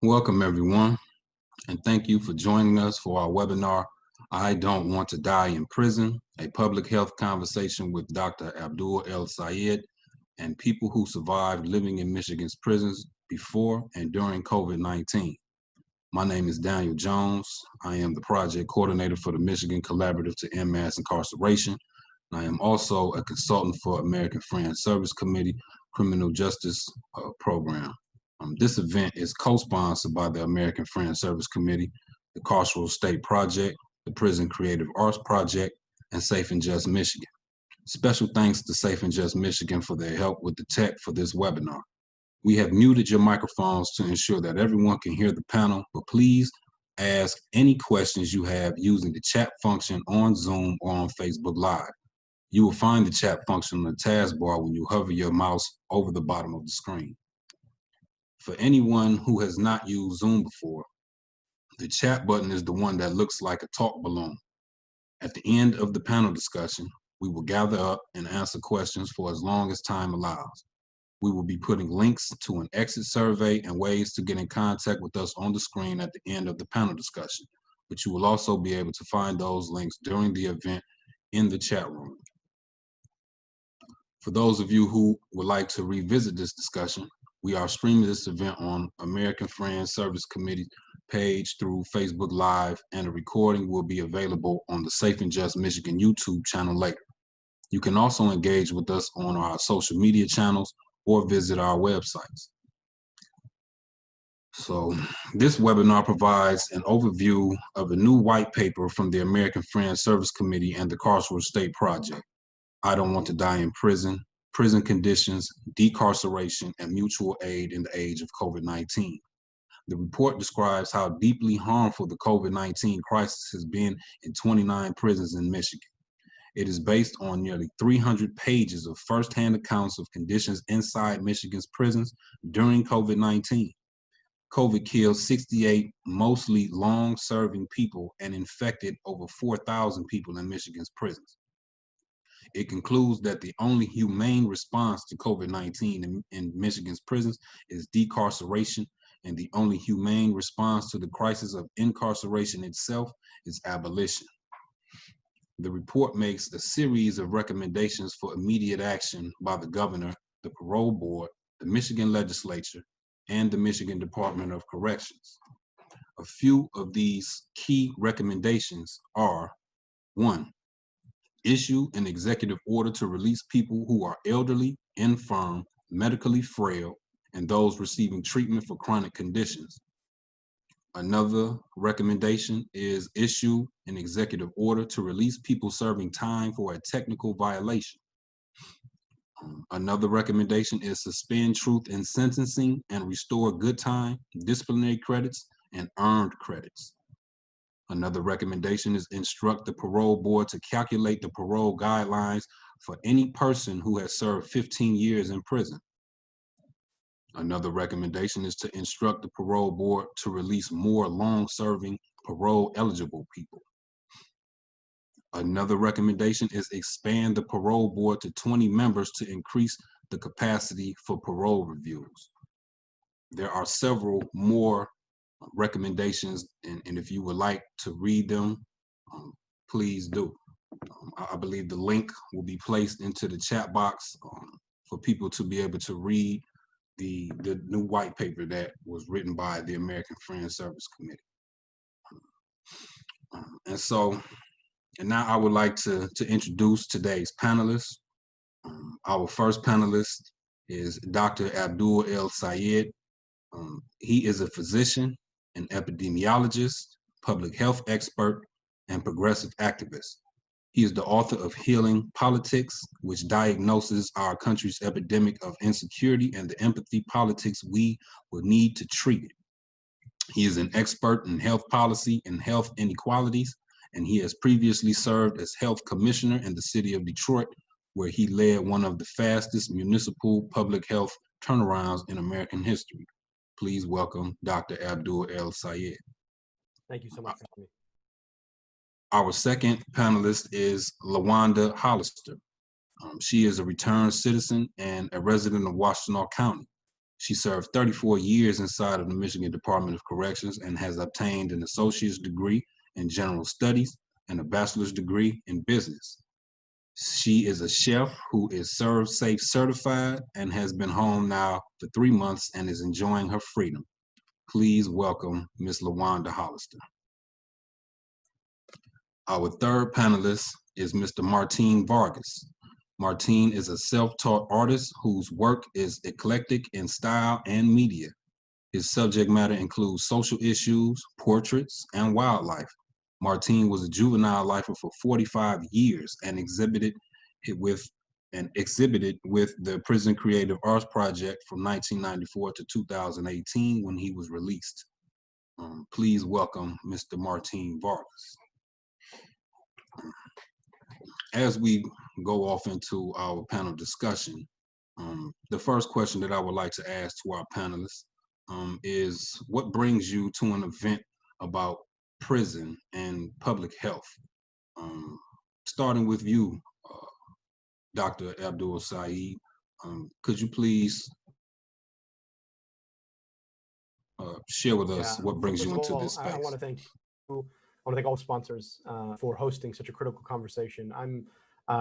Welcome, everyone, and thank you for joining us for our webinar, I Don't Want to Die in Prison, a public health conversation with Dr. Abdul El-Sayed and people who survived living in Michigan's prisons before and during COVID-19. My name is Daniel Jones. I am the project coordinator for the Michigan Collaborative to End Mass Incarceration. And I am also a consultant for American Friends Service Committee Criminal Justice Program. This event is co-sponsored by the American Friends Service Committee, the Carceral State Project, the Prison Creative Arts Project, and Safe and Just Michigan. Special thanks to Safe and Just Michigan for their help with the tech for this webinar. We have muted your microphones to ensure that everyone can hear the panel, but please ask any questions you have using the chat function on Zoom or on Facebook Live. You will find the chat function on the taskbar when you hover your mouse over the bottom of the screen. For anyone who has not used Zoom before, the chat button is the one that looks like a talk balloon. At the end of the panel discussion, we will gather up and answer questions for as long as time allows. We will be putting links to an exit survey and ways to get in contact with us on the screen at the end of the panel discussion, but you will also be able to find those links during the event in the chat room. For those of you who would like to revisit this discussion, we are streaming this event on American Friends Service Committee page through Facebook Live, and a recording will be available on the Safe and Just Michigan YouTube channel later. You can also engage with us on our social media channels or visit our websites. So this webinar provides an overview of a new white paper from the American Friends Service Committee and the Carceral State Project, I Don't Want to Die in Prison, Prison Conditions, Decarceration, and Mutual Aid in the Age of COVID-19. The report describes how deeply harmful the COVID-19 crisis has been in 29 prisons in Michigan. It is based on nearly 300 pages of firsthand accounts of conditions inside Michigan's prisons during COVID-19. COVID killed 68 mostly long-serving people and infected over 4,000 people in Michigan's prisons. It concludes that the only humane response to COVID-19 in Michigan's prisons is decarceration, and the only humane response to the crisis of incarceration itself is abolition. The report makes a series of recommendations for immediate action by the governor, the parole board, the Michigan legislature, and the Michigan Department of Corrections. A few of these key recommendations are: 1, issue an executive order to release people who are elderly, infirm, medically frail, and those receiving treatment for chronic conditions. Another recommendation is issue an executive order to release people serving time for a technical violation. Another recommendation is suspend truth in sentencing and restore good time, disciplinary credits, and earned credits. Another recommendation is instruct the parole board to calculate the parole guidelines for any person who has served 15 years in prison. Another recommendation is to instruct the parole board to release more long-serving parole-eligible people. Another recommendation is expand the parole board to 20 members to increase the capacity for parole reviews. There are several more recommendations, and if you would like to read them, please do. I believe the link will be placed into the chat box for people to be able to read the new white paper that was written by the American Friends Service Committee. And now I would like to introduce today's panelists. Our first panelist is Dr. Abdul El-Sayed. He is a physician, an epidemiologist, public health expert, and progressive activist. He is the author of Healing Politics, which diagnoses our country's epidemic of insecurity and the empathy politics we will need to treat it. He is an expert in health policy and health inequalities, and he has previously served as health commissioner in the city of Detroit, where he led one of the fastest municipal public health turnarounds in American history. Please welcome Dr. Abdul El-Sayed. Thank you so much for having me. Our second panelist is Lawanda Hollister. She is a returned citizen and a resident of Washtenaw County. She served 34 years inside of the Michigan Department of Corrections and has obtained an associate's degree in general studies and a bachelor's degree in business. She is a chef who is Serve Safe certified and has been home now for 3 months and is enjoying her freedom. Please welcome Ms. Lawanda Hollister. Our third panelist is Mr. Martin Vargas. Martin is a self-taught artist whose work is eclectic in style and media. His subject matter includes social issues, portraits, and wildlife. Martin was a juvenile lifer for 45 years and exhibited with the Prison Creative Arts Project from 1994 to 2018 when he was released. Please welcome Mr. Martin Vargas. As we go off into our panel discussion, the first question that I would like to ask to our panelists is, what brings you to an event about prison and public health? Starting with you, Dr. Abdul El-Sayed, could you please share with us what brings you into this space? I want to thank all sponsors for hosting such a critical conversation. I'm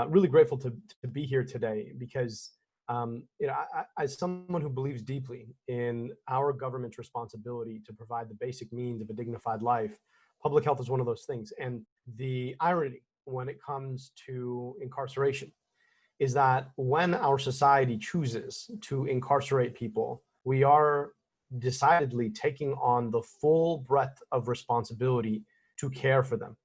really grateful to be here today because as someone who believes deeply in our government's responsibility to provide the basic means of a dignified life, public health is one of those things. And the irony when it comes to incarceration is that when our society chooses to incarcerate people, we are decidedly taking on the full breadth of responsibility to care for them.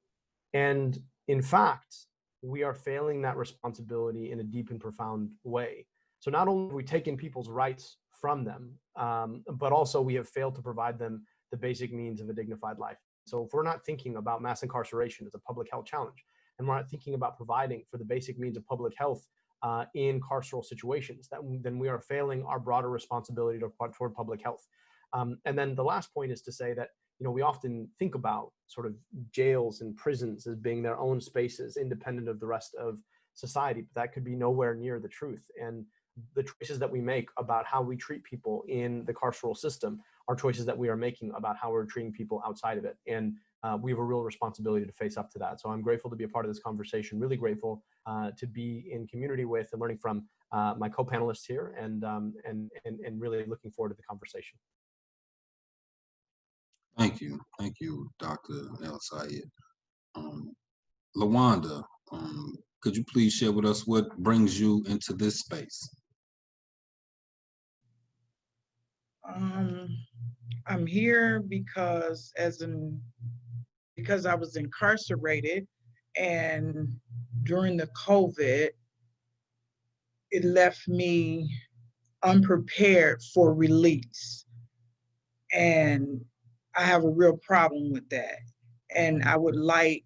And in fact, we are failing that responsibility in a deep and profound way. So not only have we taken people's rights from them, but also we have failed to provide them the basic means of a dignified life. So if we're not thinking about mass incarceration as a public health challenge, and we're not thinking about providing for the basic means of public health in carceral situations, then we are failing our broader responsibility toward public health. And then the last point is to say that we often think about sort of jails and prisons as being their own spaces, independent of the rest of society, but that could be nowhere near the truth. And the choices that we make about how we treat people in the carceral system are choices that we are making about how we're treating people outside of it. And we have a real responsibility to face up to that. So I'm grateful to be a part of this conversation, really grateful to be in community with and learning from my co-panelists here, and really looking forward to the conversation. Thank you, Dr. El-Sayed. Lawanda, could you please share with us what brings you into this space? I'm here because because I was incarcerated, and during the COVID, it left me unprepared for release. And I have a real problem with that. And I would like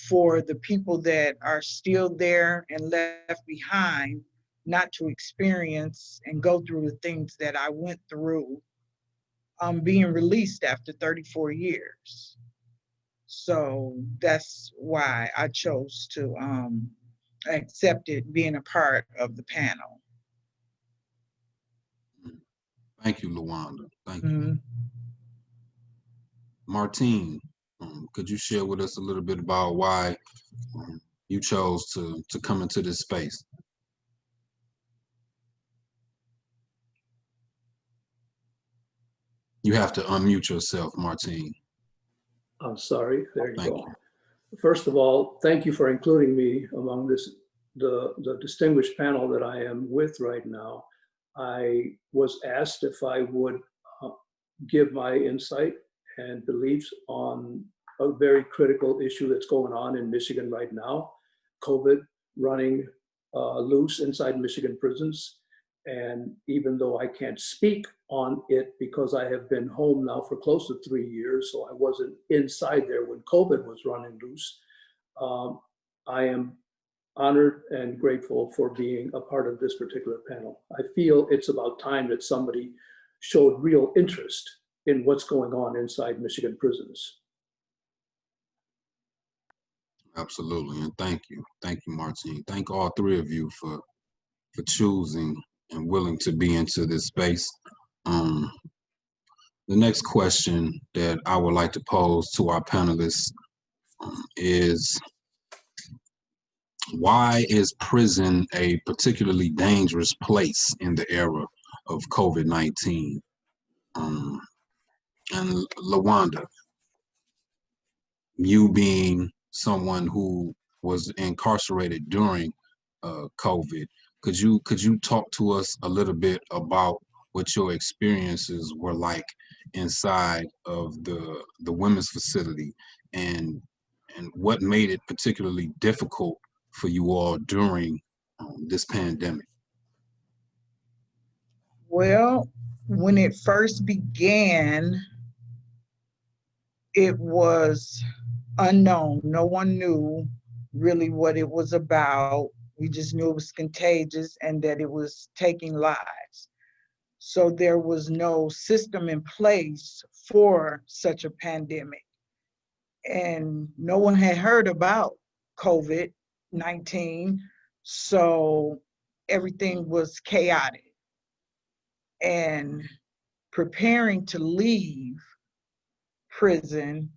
for the people that are still there and left behind not to experience and go through the things that I went through being released after 34 years. So that's why I chose to accept it, being a part of the panel. Thank you, Lawanda. Thank you. Martin, could you share with us a little bit about why you chose to come into this space? You have to unmute yourself, Martin. I'm sorry, there you go. First of all, thank you for including me among the distinguished panel that I am with right now. I was asked if I would give my insight and beliefs on a very critical issue that's going on in Michigan right now, COVID running loose inside Michigan prisons. And even though I can't speak on it because I have been home now for close to 3 years, so I wasn't inside there when COVID was running loose, I am honored and grateful for being a part of this particular panel. I feel it's about time that somebody showed real interest in what's going on inside Michigan prisons. Absolutely, and thank you, Martin. Thank all three of you for choosing and willing to be into this space. The next question that I would like to pose to our panelists is, why is prison a particularly dangerous place in the era of COVID-19? And Lawanda, you being someone who was incarcerated during COVID, could you talk to us a little bit about what your experiences were like inside of the women's facility, and what made it particularly difficult for you all during this pandemic? Well, when it first began, it was unknown. No one knew really what it was about. We just knew it was contagious and that it was taking lives. So there was no system in place for such a pandemic. And no one had heard about COVID-19. So everything was chaotic. And preparing to leave prison,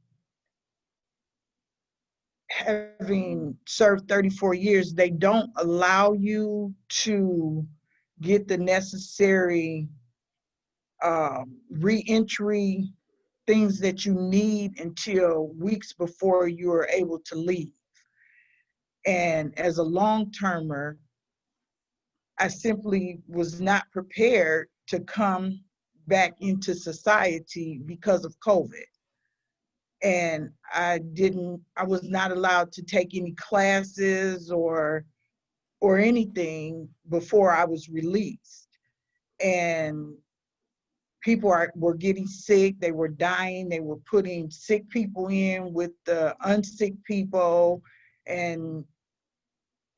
having served 34 years, they don't allow you to get the necessary re-entry things that you need until weeks before you are able to leave. And as a long-termer, I simply was not prepared to come back into society because of COVID. And I was not allowed to take any classes or anything before I was released. And people were getting sick, they were dying, they were putting sick people in with the unsick people, and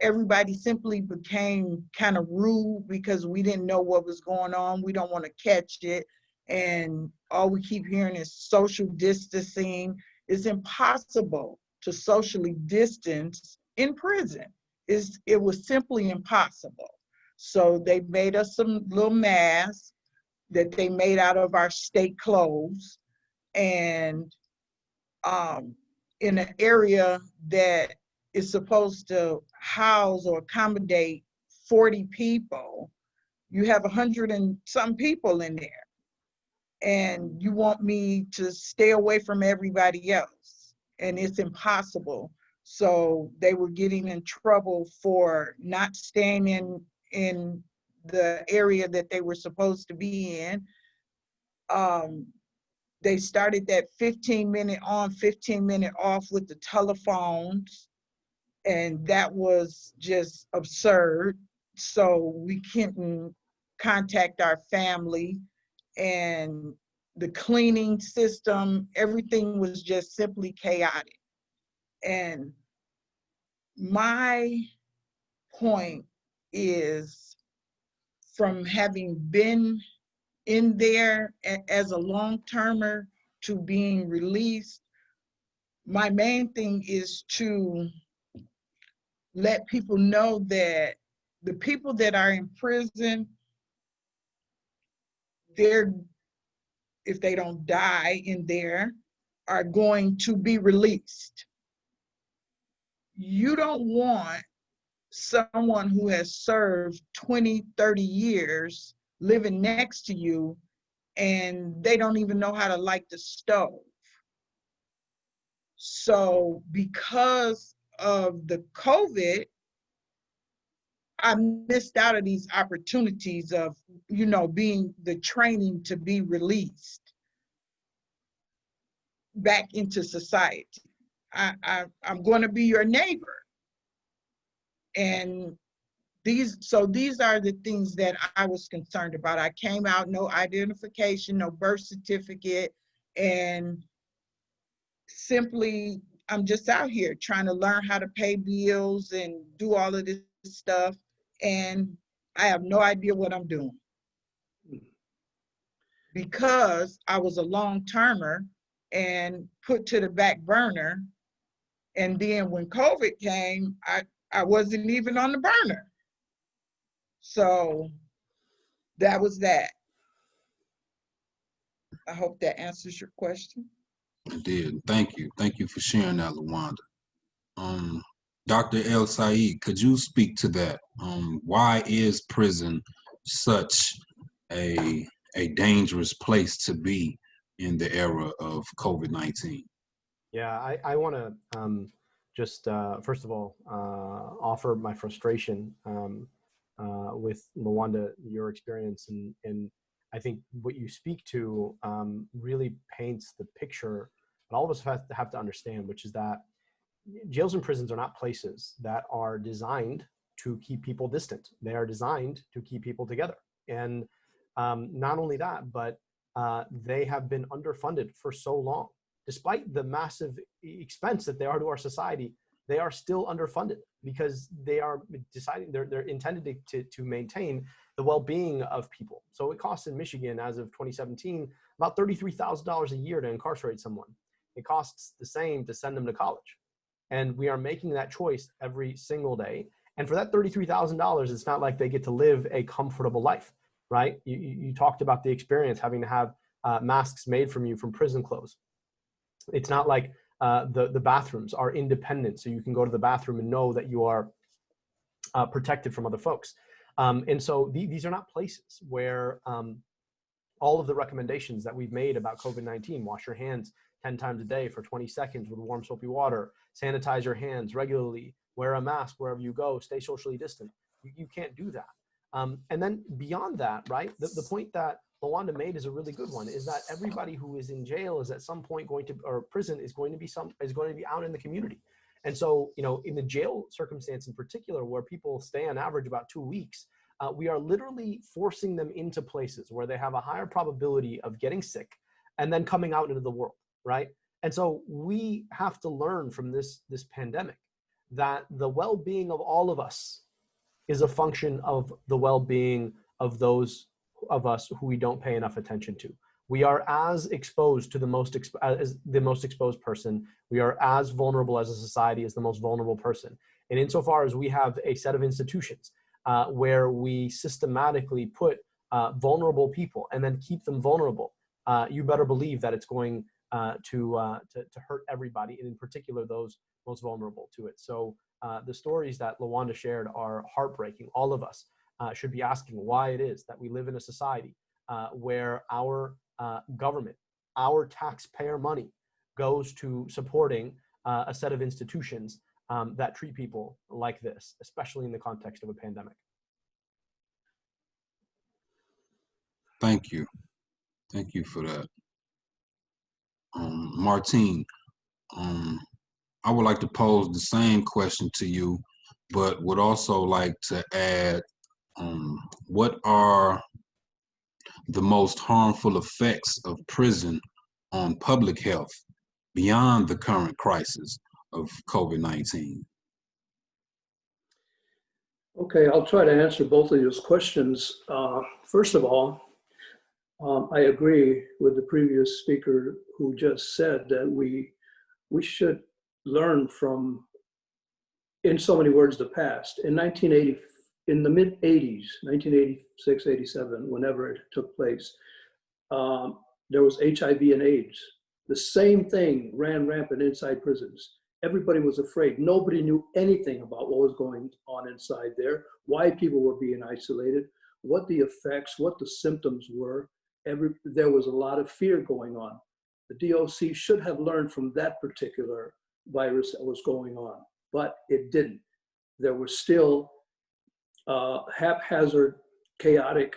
everybody simply became kind of rude because we didn't know what was going on. We don't want to catch it. And all we keep hearing is social distancing. It's impossible to socially distance in prison. It was simply impossible. So they made us some little masks that they made out of our state clothes, and in an area that is supposed to house or accommodate 40 people, you have 100 and some people in there. And you want me to stay away from everybody else, and it's impossible. So they were getting in trouble for not staying in the area that they were supposed to be in. They started that 15-minute on, 15-minute off with the telephones, and that was just absurd. So we couldn't contact our family, and the cleaning system, everything was just simply chaotic. And my point is, from having been in there as a long-termer to being released, my main thing is to let people know that the people that are in prison, if they don't die in there, are going to be released. You don't want someone who has served 20, 30 years living next to you and they don't even know how to light the stove. So because of the COVID, I missed out on these opportunities of, being the training to be released back into society. I'm going to be your neighbor. And these are the things that I was concerned about. I came out, no identification, no birth certificate, and simply I'm just out here trying to learn how to pay bills and do all of this stuff. And I have no idea what I'm doing because I was a long-termer and put to the back burner. And then when COVID came, I wasn't even on the burner. So that was that. I hope that answers your question. It did. Thank you. Thank you for sharing that, Lawanda. Dr. El-Sayed, could you speak to that? Why is prison such a dangerous place to be in the era of COVID-19? Yeah, I want to just first of all offer my frustration with Lawanda, your experience, and I think what you speak to really paints the picture that all of us have to understand, which is that jails and prisons are not places that are designed to keep people distant. They are designed to keep people together. And not only that, but they have been underfunded for so long. Despite the massive expense that they are to our society, they are still underfunded because they are deciding they're intended to maintain the well-being of people. So it costs in Michigan, as of 2017, about $33,000 a year to incarcerate someone. It costs the same to send them to college. And we are making that choice every single day. And for that $33,000, it's not like they get to live a comfortable life, right? You talked about the experience having to have masks made from you from prison clothes. It's not like the bathrooms are independent, so you can go to the bathroom and know that you are protected from other folks. And so these are not places where all of the recommendations that we've made about COVID-19, wash your hands 10 times a day for 20 seconds with warm soapy water, sanitize your hands regularly, wear a mask wherever you go, stay socially distant. You can't do that. And then beyond that, right, the point that Lawanda made is a really good one, is that everybody who is in jail is at some point going to, or prison is going to be out in the community. And so, you know, in the jail circumstance in particular, where people stay on average about 2 weeks, we are literally forcing them into places where they have a higher probability of getting sick and then coming out into the world, right? And so we have to learn from this pandemic that the well-being of all of us is a function of the well-being of those of us who we don't pay enough attention to. We are as exposed to as the most exposed person. We are as vulnerable as a society as the most vulnerable person. And insofar as we have a set of institutions where we systematically put vulnerable people and then keep them vulnerable, you better believe that it's going to hurt everybody, and in particular those most vulnerable to it. So the stories that Lawanda shared are heartbreaking. All of us should be asking why it is that we live in a society where our government, our taxpayer money, goes to supporting a set of institutions that treat people like this, especially in the context of a pandemic. Thank you. Thank you for that. Martine, I would like to pose the same question to you, but would also like to add, what are the most harmful effects of prison on public health beyond the current crisis of COVID-19? Okay, I'll try to answer both of those questions. First of all, I agree with the previous speaker who just said that we should learn from, in so many words, the past. In 1980, in the mid 80s, 1986, 87, whenever it took place, there was HIV and AIDS. The same thing ran rampant inside prisons. Everybody was afraid. Nobody knew anything about what was going on inside there, why people were being isolated, what the effects, what the symptoms were. There was a lot of fear going on. The DOC should have learned from that particular virus that was going on, but it didn't. There was still haphazard, chaotic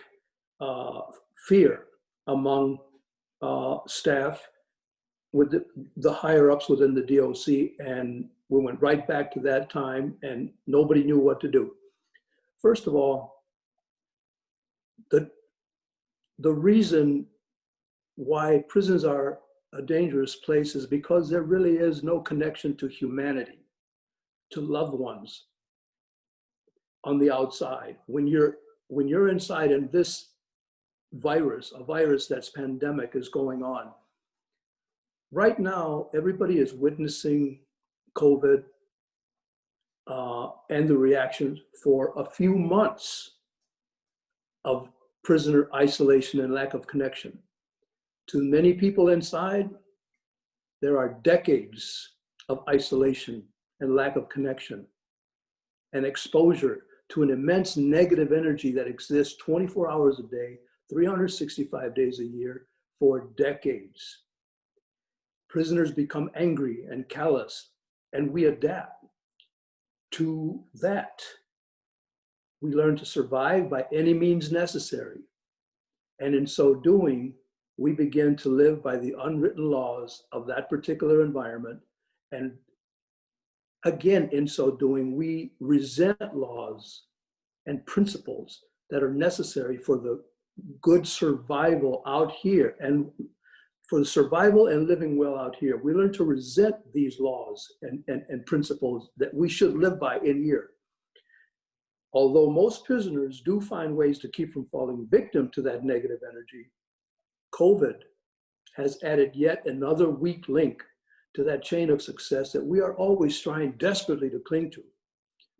fear among staff with the higher ups within the DOC, and we went right back to that time and nobody knew what to do. First of all, the reason why prisons are a dangerous place is because there really is no connection to humanity, to loved ones on the outside. When you're inside and this virus, a virus that's pandemic, is going on, right now, everybody is witnessing COVID and the reaction for a few months of prisoner isolation and lack of connection. To many people inside, there are decades of isolation and lack of connection and exposure to an immense negative energy that exists 24 hours a day, 365 days a year for decades. Prisoners become angry and callous, and we adapt to that. We learn to survive by any means necessary. And in so doing, we begin to live by the unwritten laws of that particular environment. And again, in so doing, we resent laws and principles that are necessary for the good survival out here. And for the survival and living well out here, we learn to resent these laws and principles that we should live by in here. Although most prisoners do find ways to keep from falling victim to that negative energy, COVID has added yet another weak link to that chain of success that we are always trying desperately to cling to.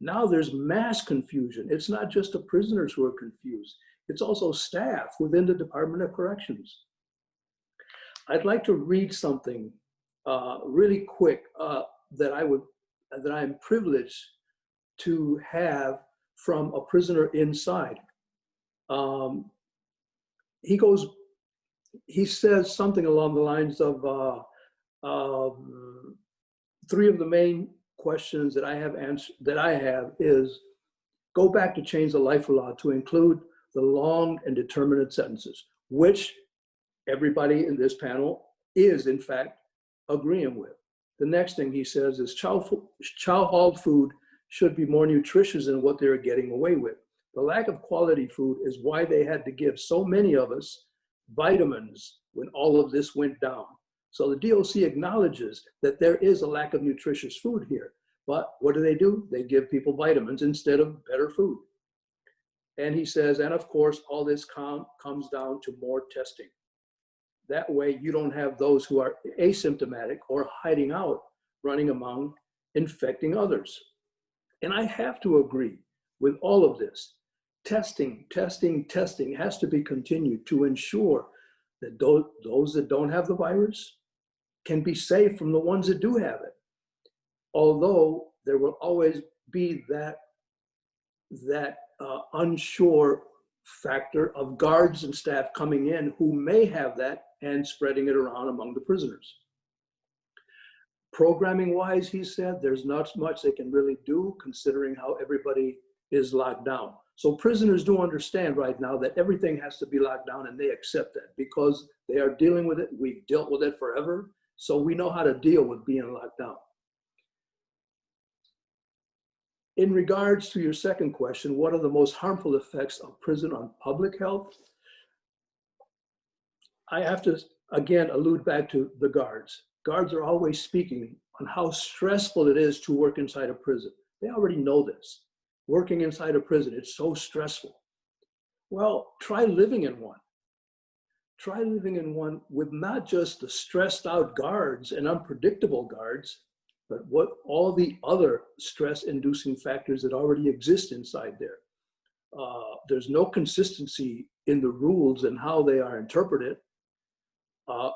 Now there's mass confusion. It's not just the prisoners who are confused. It's also staff within the Department of Corrections. I'd like to read something really quick that I'm privileged to have from a prisoner inside. He says something along the lines of three of the main questions that I have is go back to change the life law to include the long and determinate sentences, which everybody in this panel is in fact agreeing with. The next thing he says is chow hall food should be more nutritious than what they're getting away with. The lack of quality food is why they had to give so many of us vitamins when all of this went down. So the DOC acknowledges that there is a lack of nutritious food here, but what do? They give people vitamins instead of better food. And he says, and of course, all this comes down to more testing. That way you don't have those who are asymptomatic or hiding out, running among, infecting others. And I have to agree with all of this. Testing has to be continued to ensure that those that don't have the virus can be safe from the ones that do have it. Although there will always be that unsure factor of guards and staff coming in who may have that and spreading it around among the prisoners. Programming wise, he said, there's not much they can really do considering how everybody is locked down. So prisoners do understand right now that everything has to be locked down, and they accept that because they are dealing with it. We've dealt with it forever. So we know how to deal with being locked down. In regards to your second question, what are the most harmful effects of prison on public health? I have to, again, allude back to the guards. Guards are always speaking on how stressful it is to work inside a prison. They already know this. Working inside a prison, it's so stressful. Well, try living in one. Try living in one with not just the stressed out guards and unpredictable guards, but what all the other stress-inducing factors that already exist inside there. There's no consistency in the rules and how they are interpreted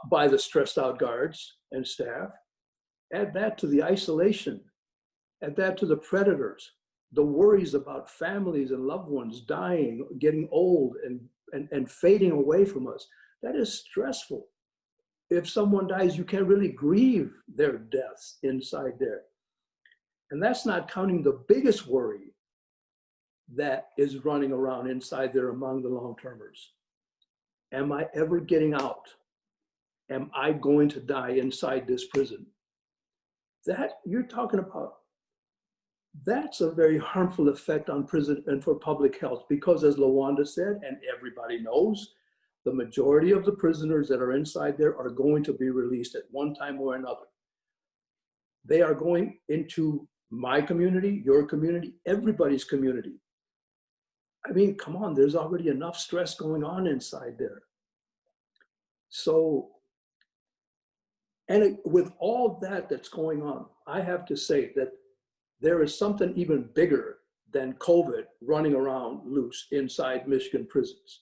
by the stressed out guards and staff. Add that to the isolation. Add that to the predators, the worries about families and loved ones dying, getting old and fading away from us. That is stressful. If someone dies, you can't really grieve their deaths inside there. And that's not counting the biggest worry that is running around inside there among the long-termers. Am I ever getting out? Am I going to die inside this prison? That you're talking about, that's a very harmful effect on prison and for public health, because as Lawanda said, and everybody knows, the majority of the prisoners that are inside there are going to be released at one time or another. They are going into my community, your community, everybody's community. I mean, come on, there's already enough stress going on inside there. So, and with all that that's going on, I have to say that there is something even bigger than COVID running around loose inside Michigan prisons.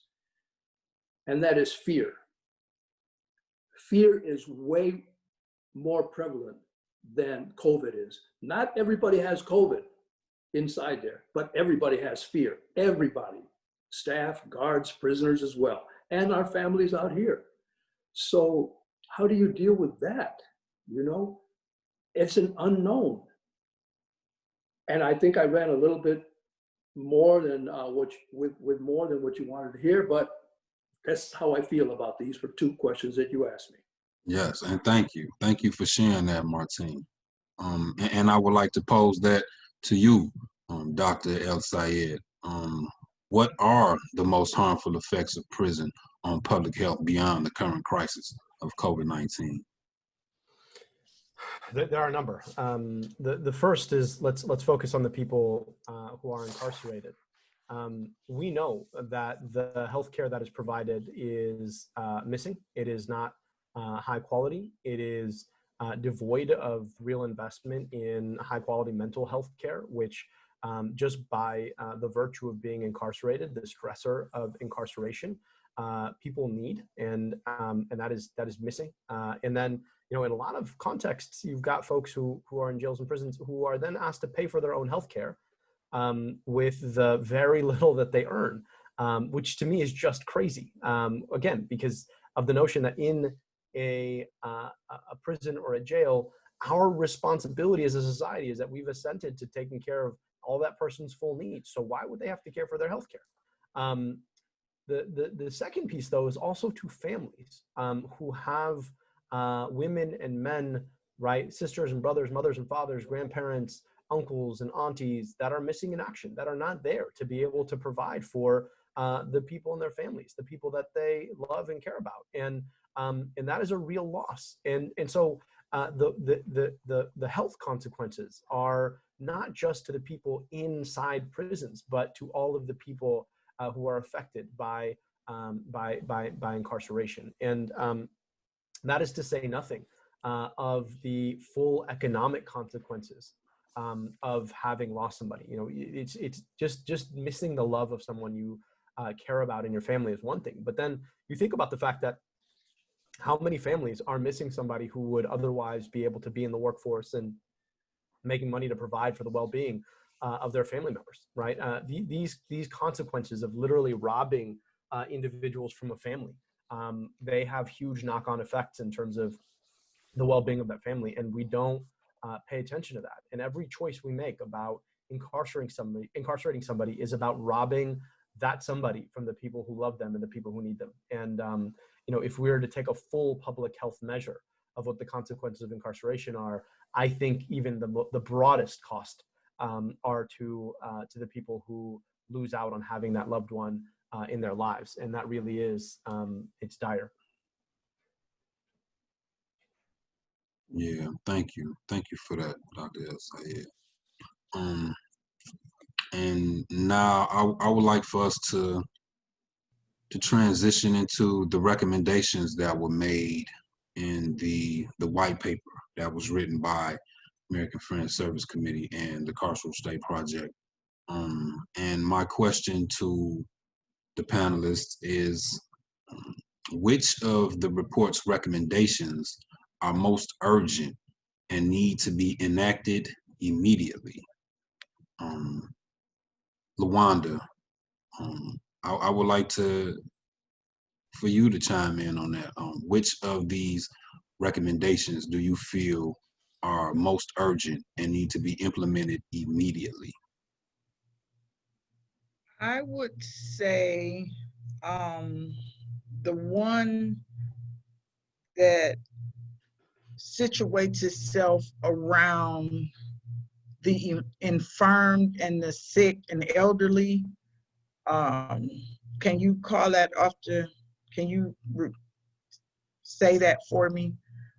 And that is fear. fear is way more prevalent than COVID is. Not everybody has COVID inside there, but everybody has fear. Everybody, staff, guards, prisoners as well, and our families out here. So how do you deal with that? You know, it's an unknown. And I think I ran a little bit more than with more than what you wanted to hear, but that's how I feel about these were two questions that you asked me. Yes, and thank you. Thank you for sharing that, Martin. And I would like to pose that to you, Dr. El-Sayed. What are the most harmful effects of prison on public health beyond the current crisis of COVID-19? There are a number. The first is let's focus on the people who are incarcerated. We know that the healthcare that is provided is missing. It is not high quality. It is devoid of real investment in high quality mental health care, which just by the virtue of being incarcerated, the stressor of incarceration, people need, and that is missing. And then, you know, in a lot of contexts, you've got folks who are in jails and prisons who are then asked to pay for their own health care with the very little that they earn, which to me is just crazy. Again, because of the notion that in a prison or a jail, our responsibility as a society is that we've assented to taking care of all that person's full needs. So why would they have to care for their health care? The second piece, though, is also to families who have women and men, right, sisters and brothers, mothers and fathers, grandparents, uncles and aunties that are missing in action, that are not there to be able to provide for the people in their families, the people that they love and care about, and that is a real loss. And so the health consequences are not just to the people inside prisons, but to all of the people who are affected by incarceration. And that is to say nothing of the full economic consequences of having lost somebody. You know, it's just missing the love of someone you care about in your family is one thing, but then you think about the fact that how many families are missing somebody who would otherwise be able to be in the workforce and making money to provide for the well-being of their family members, right? These consequences of literally robbing individuals from a family, they have huge knock-on effects in terms of the well-being of that family, and we don't pay attention to that. And every choice we make about incarcerating somebody is about robbing that somebody from the people who love them and the people who need them. And you know, if we were to take a full public health measure of what the consequences of incarceration are, I think even the broadest cost are to the people who lose out on having that loved one in their lives, and that really is it's dire. Yeah, thank you for that, Dr. El-Sayed. And now I would like for us to transition into the recommendations that were made in the white paper that was written by American Friends Service Committee and the Carceral State Project. And my question to the panelists is, which of the report's recommendations are most urgent and need to be enacted immediately? Lawanda, I would like for you to chime in on that. Which of these recommendations do you feel are most urgent and need to be implemented immediately? I would say the one that situates itself around the infirmed and the sick and elderly. Can you call that can you say that for me?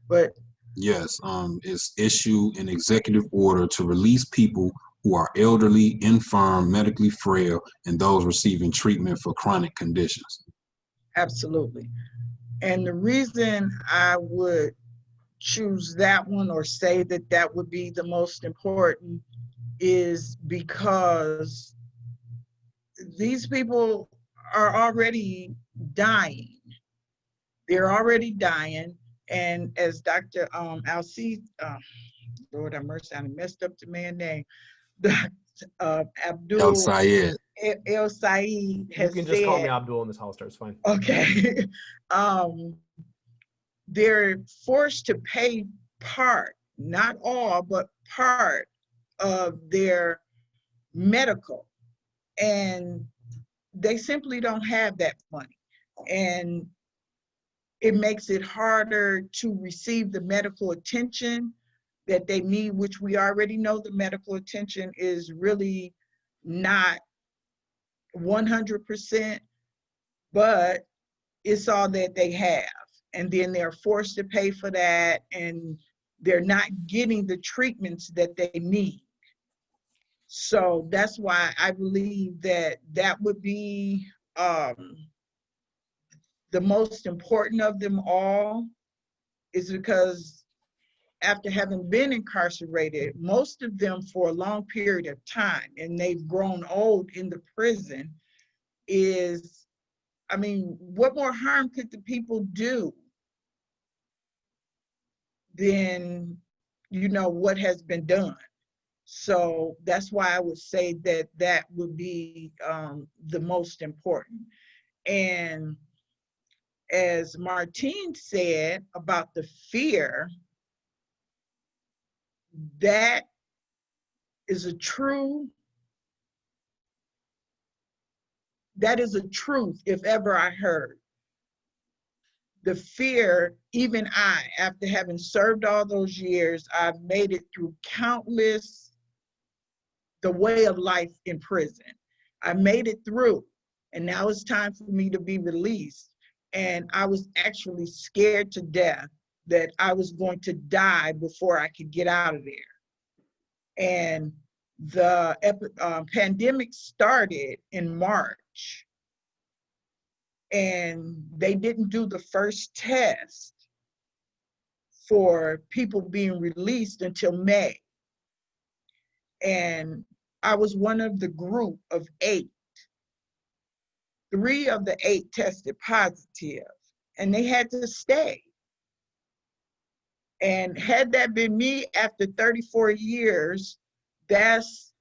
But yes, it's issue an executive order to release people who are elderly, infirm, medically frail, and those receiving treatment for chronic conditions. Absolutely. And the reason I would choose that one or say that that would be the most important is because these people are already dying. They're already dying, And as Dr. El-Sayed, Lord have mercy, I messed up the man's name. Dr. Abdul El-Sayed. El-Sayed You has can just call me said, Abdul in this Hollister. It's fine. okay, they're forced to pay part, not all, but part of their medical, and they simply don't have that money. And it makes it harder to receive the medical attention that they need, which we already know the medical attention is really not 100%, but it's all that they have. And then they're forced to pay for that, and they're not getting the treatments that they need. So that's why I believe that that would be the most important of them all, is because after having been incarcerated, most of them for a long period of time, and they've grown old in the prison, is, I mean, what more harm could the people do than, you know, what has been done? So that's why I would say that that would be the most important. And as Martine said about the fear, that is a truth if ever I heard. The fear, even I, after having served all those years, I've made it through countless, the way of life in prison. I made it through, and now it's time for me to be released. And I was actually scared to death that I was going to die before I could get out of there. And the pandemic started in March, and they didn't do the first test for people being released until May. And I was one of the group of 8. 3 of the 8 tested positive, and they had to stay. And had that been me after 34 years, that's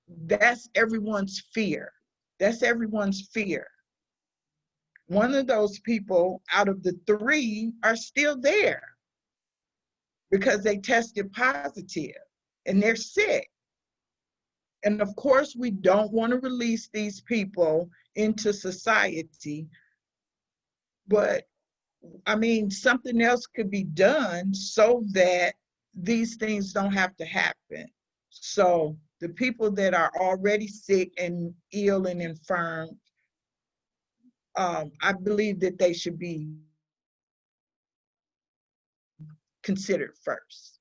everyone's fear. That's everyone's fear. One of those people out of the 3 are still there because they tested positive and they're sick. And of course, we don't want to release these people into society, but I mean, something else could be done so that these things don't have to happen. So the people that are already sick and ill and infirm, I believe that they should be considered first.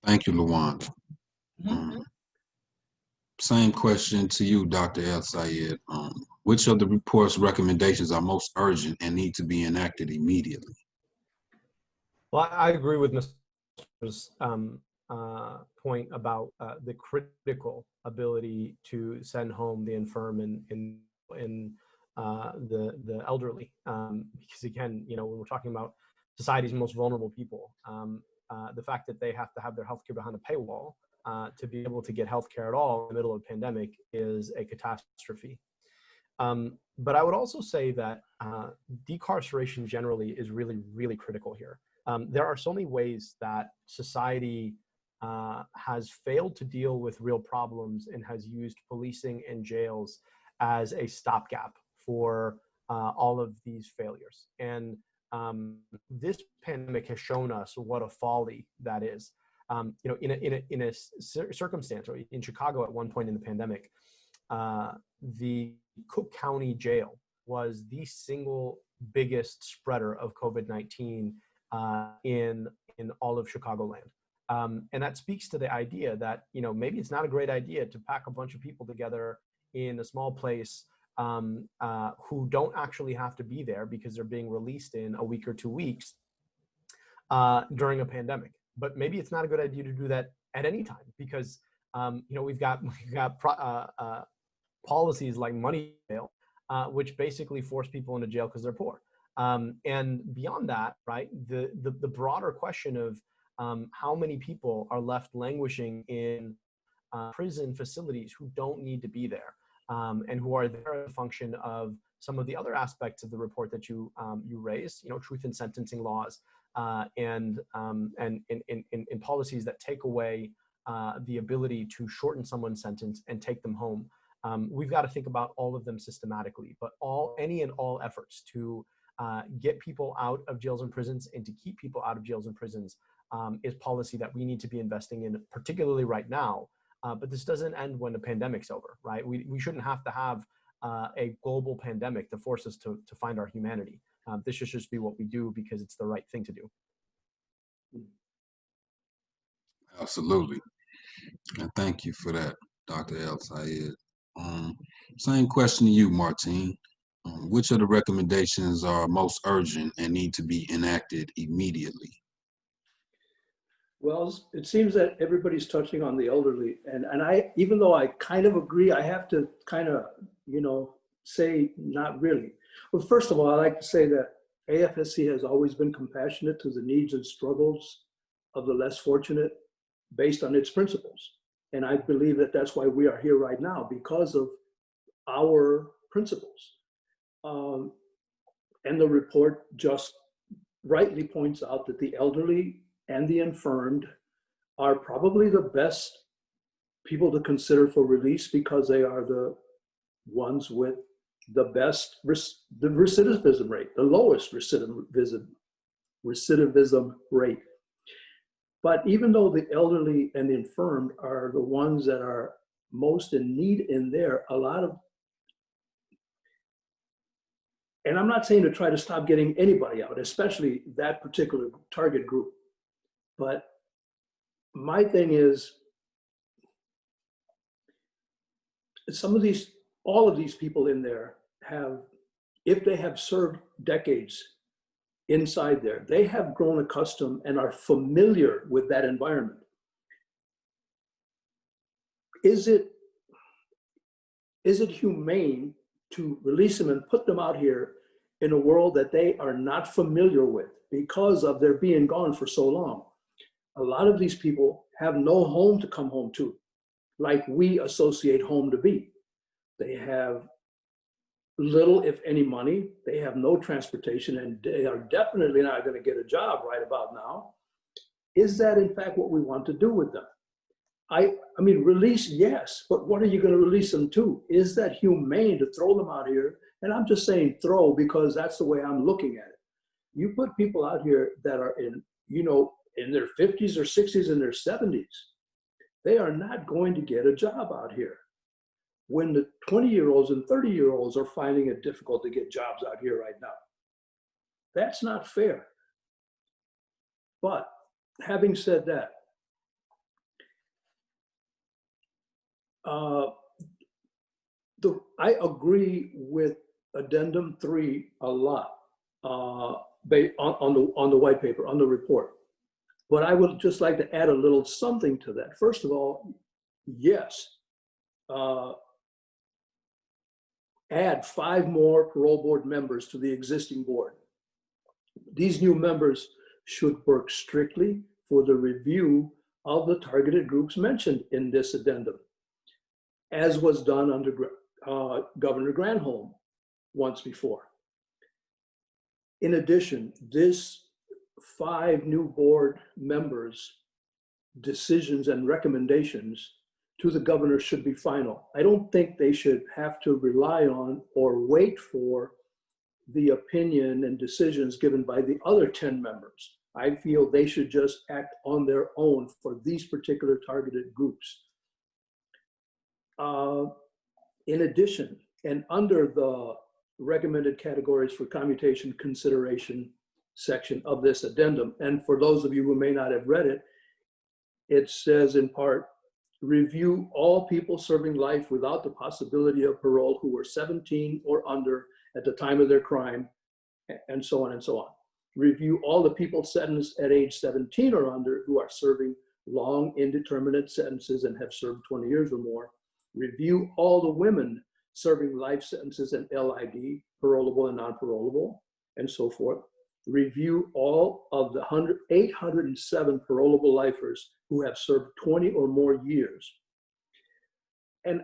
Thank you, Lawanda. Same question to you, Dr. El-Sayed. Which of the report's recommendations are most urgent and need to be enacted immediately? Well, I agree with Mr.'s point about the critical ability to send home the infirm and the elderly, because again, you know, when we're talking about society's most vulnerable people, the fact that they have to have their healthcare behind a paywall to be able to get healthcare at all in the middle of a pandemic is a catastrophe. But I would also say that decarceration generally is really, really critical here. There are so many ways that society has failed to deal with real problems and has used policing and jails as a stopgap for all of these failures. And this pandemic has shown us what a folly that is. You know, in a circumstance, or in Chicago at one point in the pandemic, the Cook County Jail was the single biggest spreader of COVID-19 in all of Chicagoland. And that speaks to the idea that, you know, maybe it's not a great idea to pack a bunch of people together in a small place who don't actually have to be there because they're being released in a week or 2 weeks during a pandemic. But maybe it's not a good idea to do that at any time, because you know, we've got policies like money bail, which basically force people into jail because they're poor. And beyond that, right, the broader question of how many people are left languishing in prison facilities who don't need to be there, and who are there as a function of some of the other aspects of the report that you raised, truth in sentencing laws, and in policies that take away the ability to shorten someone's sentence and take them home. We've got to think about all of them systematically, but any and all efforts to get people out of jails and prisons and to keep people out of jails and prisons is policy that we need to be investing in, particularly right now. But this doesn't end when the pandemic's over, right? We shouldn't have to have a global pandemic to force us to find our humanity. This should just be what we do because it's the right thing to do. Absolutely. And thank you for that, Dr. El-Sayed. Same question to you, Martin. Which of the recommendations are most urgent and need to be enacted immediately? Well, it seems that everybody's touching on the elderly, and I, even though I kind of agree, I have to kind of, say not really. Well, first of all, I like to say that AFSC has always been compassionate to the needs and struggles of the less fortunate based on its principles. And I believe that that's why we are here right now, because of our principles. And the report just rightly points out that the elderly and the infirmed are probably the best people to consider for release, because they are the ones with the best, the recidivism rate, the lowest recidivism rate. But even though the elderly and the infirmed are the ones that are most in need in there, a lot of, and I'm not saying to try to stop getting anybody out, especially that particular target group. But my thing is, all of these people in there have, if they have served decades inside there, they have grown accustomed and are familiar with that environment. Is it humane to release them and put them out here in a world that they are not familiar with because of their being gone for so long? A lot of these people have no home to come home to, like we associate home to be. They have little, if any, money. They have no transportation, and they are definitely not going to get a job right about now. Is that in fact what we want to do with them? I mean, release, yes, but what are you going to release them to? Is that humane to throw them out here? And I'm just saying throw because that's the way I'm looking at it. You put people out here that are in their 50s or 60s and their 70s. They are not going to get a job out here. When the 20-year-olds and 30-year-olds are finding it difficult to get jobs out here right now. That's not fair. But having said that, I agree with Addendum 3 a lot on the white paper, on the report. But I would just like to add a little something to that. First of all, yes, add 5 more parole board members to the existing board. These new members should work strictly for the review of the targeted groups mentioned in this addendum, as was done under Governor Granholm once before. In addition, this 5 new board members' decisions and recommendations to the governor should be final. I don't think they should have to rely on or wait for the opinion and decisions given by the other 10 members. I feel they should just act on their own for these particular targeted groups. In addition, and under the recommended categories for commutation consideration section of this addendum, and for those of you who may not have read it, it says in part, review all people serving life without the possibility of parole who were 17 or under at the time of their crime, and so on and so on. Review all the people sentenced at age 17 or under who are serving long indeterminate sentences and have served 20 years or more. Review all the women serving life sentences and LID, parolable and non-parolable, and so forth, review all of the 807 parolable lifers who have served 20 or more years. And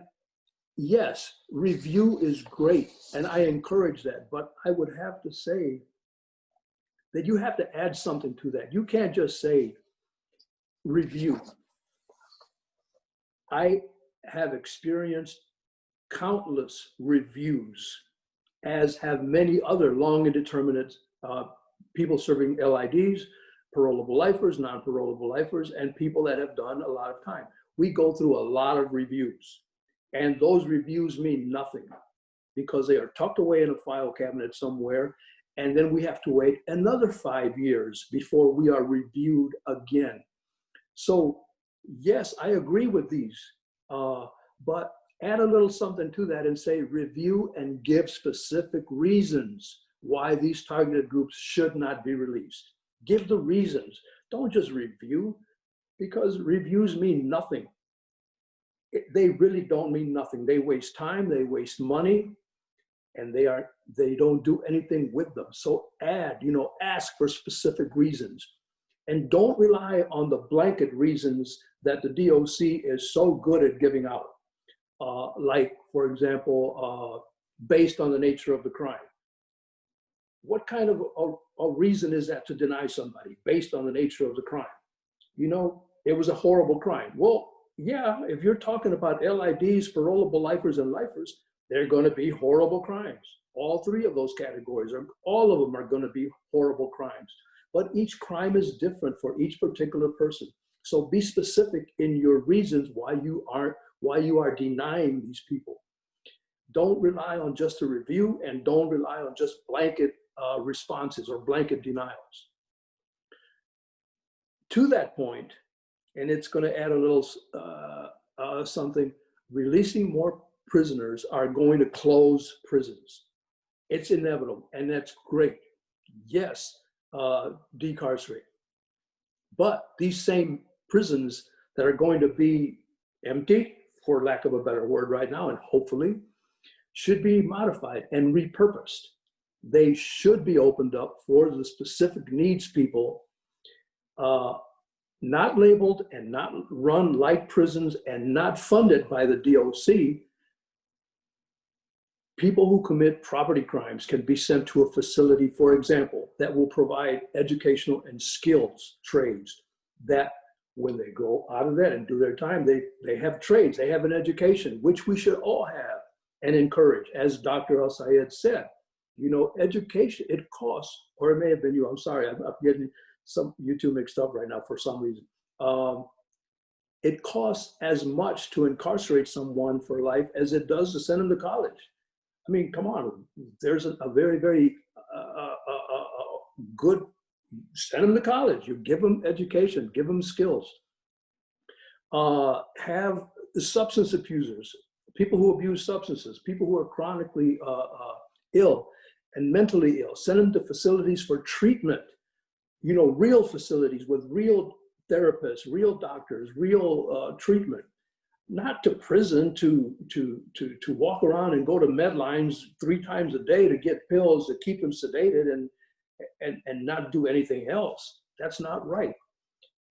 yes, review is great, and I encourage that, but I would have to say that you have to add something to that. You can't just say review. I have experienced countless reviews, as have many other long indeterminate people serving LIDs, parolable lifers, non-parolable lifers, and people that have done a lot of time. We go through a lot of reviews, and those reviews mean nothing because they are tucked away in a file cabinet somewhere, and then we have to wait another 5 years before we are reviewed again. So yes, I agree with these, but add a little something to that and say review and give specific reasons why these targeted groups should not be released. Give the reasons. Don't just review, because reviews mean nothing. They really don't mean nothing. They waste time, they waste money, and they don't do anything with them. So ask for specific reasons. And don't rely on the blanket reasons that the DOC is so good at giving out. Like, for example, based on the nature of the crime. What kind of a reason is that to deny somebody based on the nature of the crime? It was a horrible crime. Well, yeah, if you're talking about LIDs, parolable lifers, and lifers, they're going to be horrible crimes. All three of those categories, all of them are going to be horrible crimes. But each crime is different for each particular person. So be specific in your reasons why you are denying these people. Don't rely on just a review, and don't rely on just blanket responses or blanket denials. To that point, and it's going to add a little something, releasing more prisoners are going to close prisons. It's inevitable, and that's great. Yes, decarcerate. But these same prisons that are going to be empty, for lack of a better word right now, and hopefully, should be modified and repurposed. They should be opened up for the specific needs people, not labeled and not run like prisons and not funded by the DOC. People who commit property crimes can be sent to a facility, for example, that will provide educational and skills trades that when they go out of that and do their time, they have trades, they have an education, which we should all have and encourage. As Dr. El-Sayed said, education, it costs, or it may have been you, I'm sorry, I'm getting you two mixed up right now for some reason. It costs as much to incarcerate someone for life as it does to send them to college. I mean, come on, there's a very, very good, send them to college. You give them education, give them skills. Have the substance abusers, people who abuse substances, people who are chronically ill and mentally ill, send them to facilities for treatment, real facilities with real therapists, real doctors, real treatment. Not to prison to walk around and go to Medlines 3 times a day to get pills to keep them sedated and not do anything else. That's not right.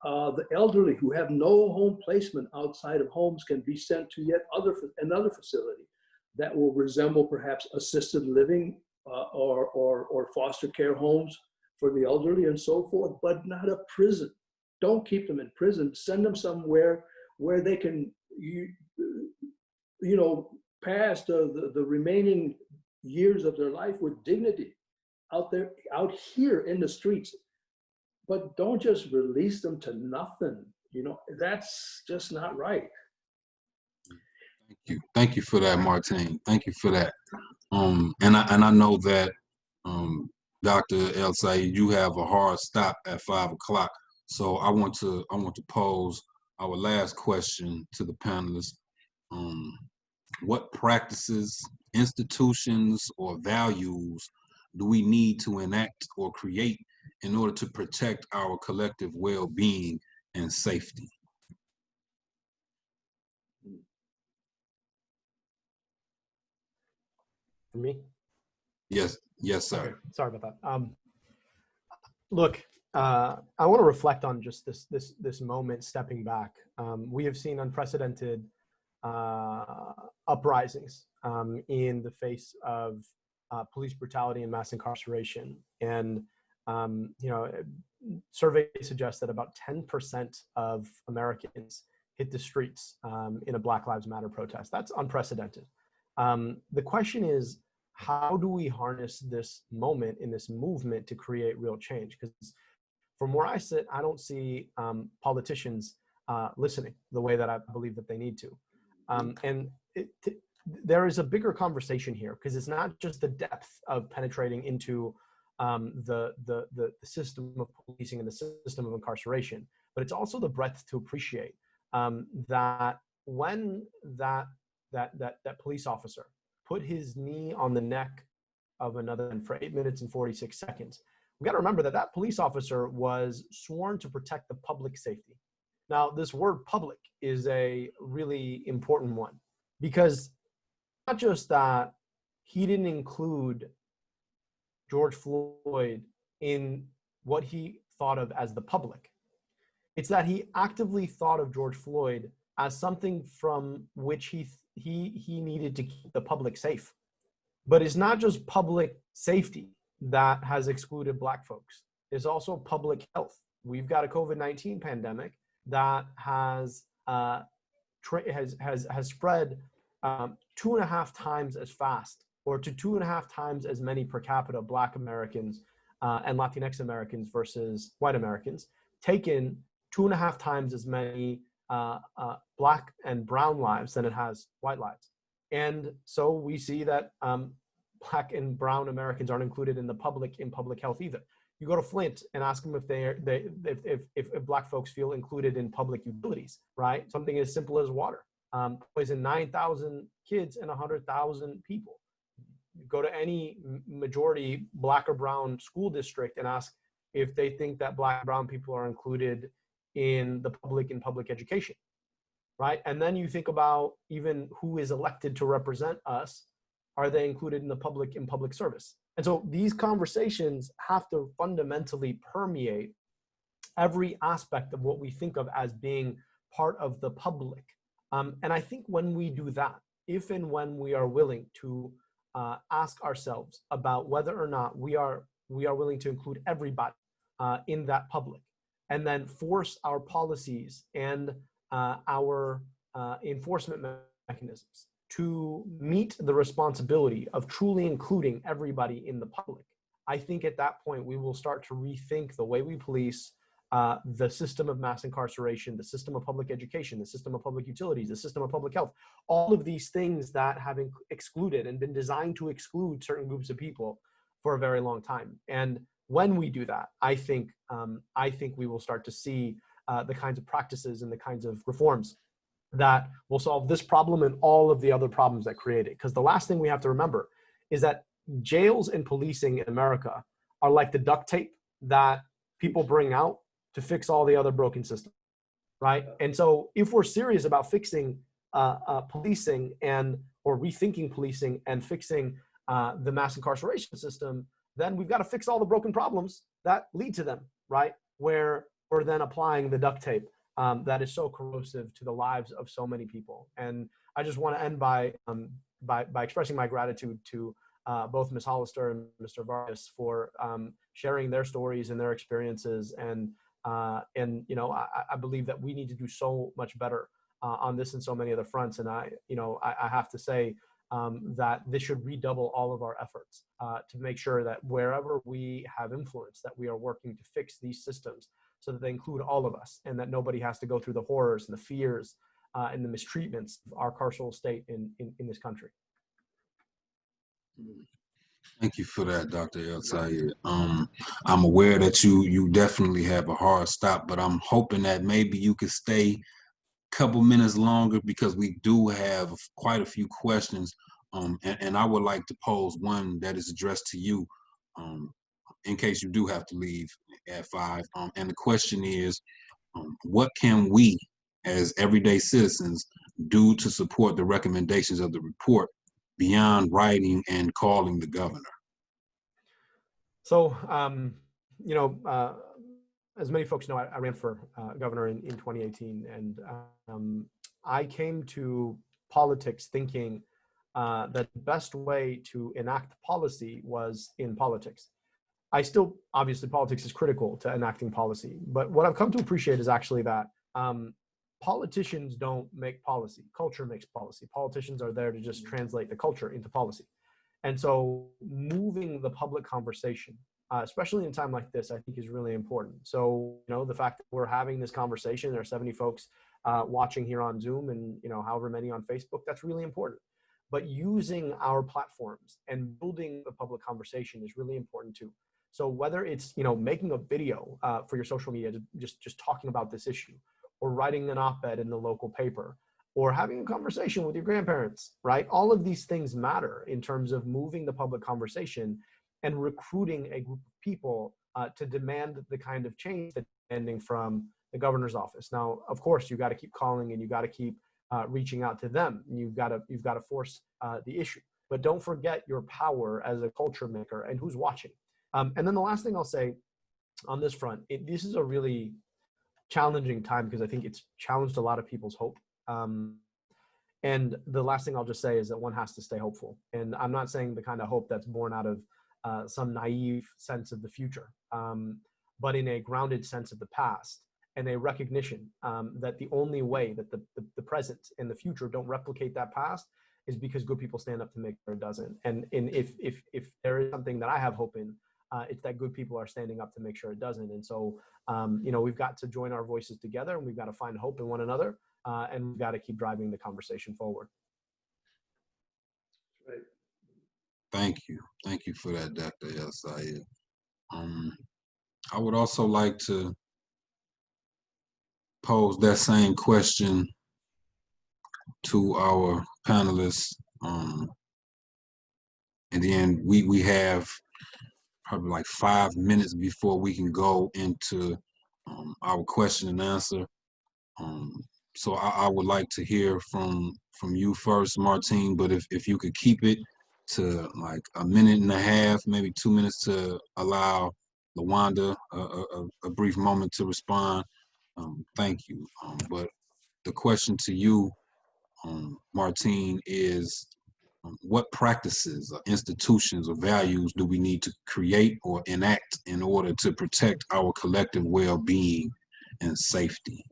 The elderly who have no home placement outside of homes can be sent to yet another facility that will resemble perhaps assisted living or foster care homes for the elderly and so forth, but not a prison. Don't keep them in prison. Send them somewhere where they can pass the remaining years of their life with dignity out here in the streets. But don't just release them to nothing. That's just not right. Thank you for that, Martin. Thank you for that. And I know that Dr. El-Sayed, you have a hard stop at 5 o'clock. So I want to pose our last question to the panelists. What practices, institutions, or values do we need to enact or create in order to protect our collective well-being and safety? For me? Yes, yes, sir. Okay, sorry about that. Look, I want to reflect on just this moment, stepping back. We have seen unprecedented uprisings in the face of police brutality and mass incarceration, and you know, surveys suggest that about 10% of Americans hit the streets in a Black Lives Matter protest. That's unprecedented. The question is, how do we harness this moment in this movement to create real change? Because from where I sit, I don't see politicians listening the way that I believe that they need to. And there is a bigger conversation here, because it's not just the depth of penetrating into the system of policing and the system of incarceration, but it's also the breadth to appreciate that when that police officer put his knee on the neck of another man for 8 minutes and 46 seconds, we got to remember that that police officer was sworn to protect the public safety. Now, this word public is a really important one, because not just that he didn't include George Floyd in what he thought of as the public. It's that he actively thought of George Floyd as something from which he needed to keep the public safe. But it's not just public safety that has excluded Black folks. It's also public health. We've got a COVID-19 pandemic that has spread 2.5 times as fast, or to 2.5 times as many per capita Black Americans and Latinx Americans versus white Americans, taken 2.5 times as many Black and brown lives than it has white lives. And so we see that Black and brown Americans aren't included in public health either. You go to Flint and ask them if Black folks feel included in public utilities, right? Something as simple as water. Poison 9,000 kids and 100,000 people. You go to any majority Black or brown school district and ask if they think that Black and brown people are included in public education, right? And then you think about even who is elected to represent us. Are they included in public service? And so these conversations have to fundamentally permeate every aspect of what we think of as being part of the public. And I think when we do that, if and when we are willing to ask ourselves about whether or not we are willing to include everybody in that public, and then force our policies and our enforcement mechanisms to meet the responsibility of truly including everybody in the public, I think at that point we will start to rethink the way we police, the system of mass incarceration, the system of public education, the system of public utilities, the system of public health, all of these things that have excluded and been designed to exclude certain groups of people for a very long time. And when we do that, I think we will start to see the kinds of practices and the kinds of reforms that will solve this problem and all of the other problems that create it. Because the last thing we have to remember is that jails and policing in America are like the duct tape that people bring out to fix all the other broken systems, right? And so if we're serious about fixing policing or rethinking policing and fixing the mass incarceration system, then we've got to fix all the broken problems that lead to them, right? Where we're then applying the duct tape that is so corrosive to the lives of so many people. And I just want to end by expressing my gratitude to both Ms. Hollister and Mr. Vargas for sharing their stories and their experiences. And you know, I believe that we need to do so much better on this and so many other fronts. And I have to say that this should redouble all of our efforts to make sure that wherever we have influence, that we are working to fix these systems so that they include all of us, and that nobody has to go through the horrors and the fears and the mistreatments of our carceral state in this country. Thank you for that, Dr. El-Sayed. I'm aware that you definitely have a hard stop, but I'm hoping that maybe you could stay a couple minutes longer, because we do have quite a few questions. And I would like to pose one that is addressed to you, in case you do have to leave at 5. And the question is, what can we as everyday citizens do to support the recommendations of the report beyond writing and calling the governor? So, you know, as many folks know, I ran for governor in 2018, and I came to politics thinking that the best way to enact policy was in politics. I still, obviously, politics is critical to enacting policy, but what I've come to appreciate is actually that politicians don't make policy, culture makes policy. Politicians are there to just translate the culture into policy. And so moving the public conversation, especially in a time like this, I think is really important. So, you know, the fact that we're having this conversation, there are 70 folks watching here on Zoom and, you know, however many on Facebook, that's really important. But using our platforms and building the public conversation is really important too. So whether it's, you know, making a video for your social media, just talking about this issue, or writing an op-ed in the local paper, or having a conversation with your grandparents, right? All of these things matter in terms of moving the public conversation and recruiting a group of people to demand the kind of change that's demanding from the governor's office. Now, of course, you got to keep calling and you got to keep reaching out to them. You've got to force the issue, but don't forget your power as a culture maker and who's watching. And then the last thing I'll say on this front, this is a really challenging time because I think it's challenged a lot of people's hope. And the last thing I'll just say is that one has to stay hopeful. And I'm not saying the kind of hope that's born out of some naive sense of the future, but in a grounded sense of the past and a recognition that the only way that the present and the future don't replicate that past is because good people stand up to make sure it doesn't. And if there is something that I have hope in, it's that good people are standing up to make sure it doesn't. And so, you know, we've got to join our voices together and we've got to find hope in one another. And we've got to keep driving the conversation forward. Right. Thank you. Thank you for that, Dr. El-Sayed. I would also like to pose that same question to our panelists. And then we have probably like 5 minutes before we can go into our question and answer. So I would like to hear from you first, Martin, but if you could keep it to like a minute and a half, maybe 2 minutes to allow Lawanda a brief moment to respond. Thank you. But the question to you, Martin, is what practices or institutions or values do we need to create or enact in order to protect our collective well-being and safety?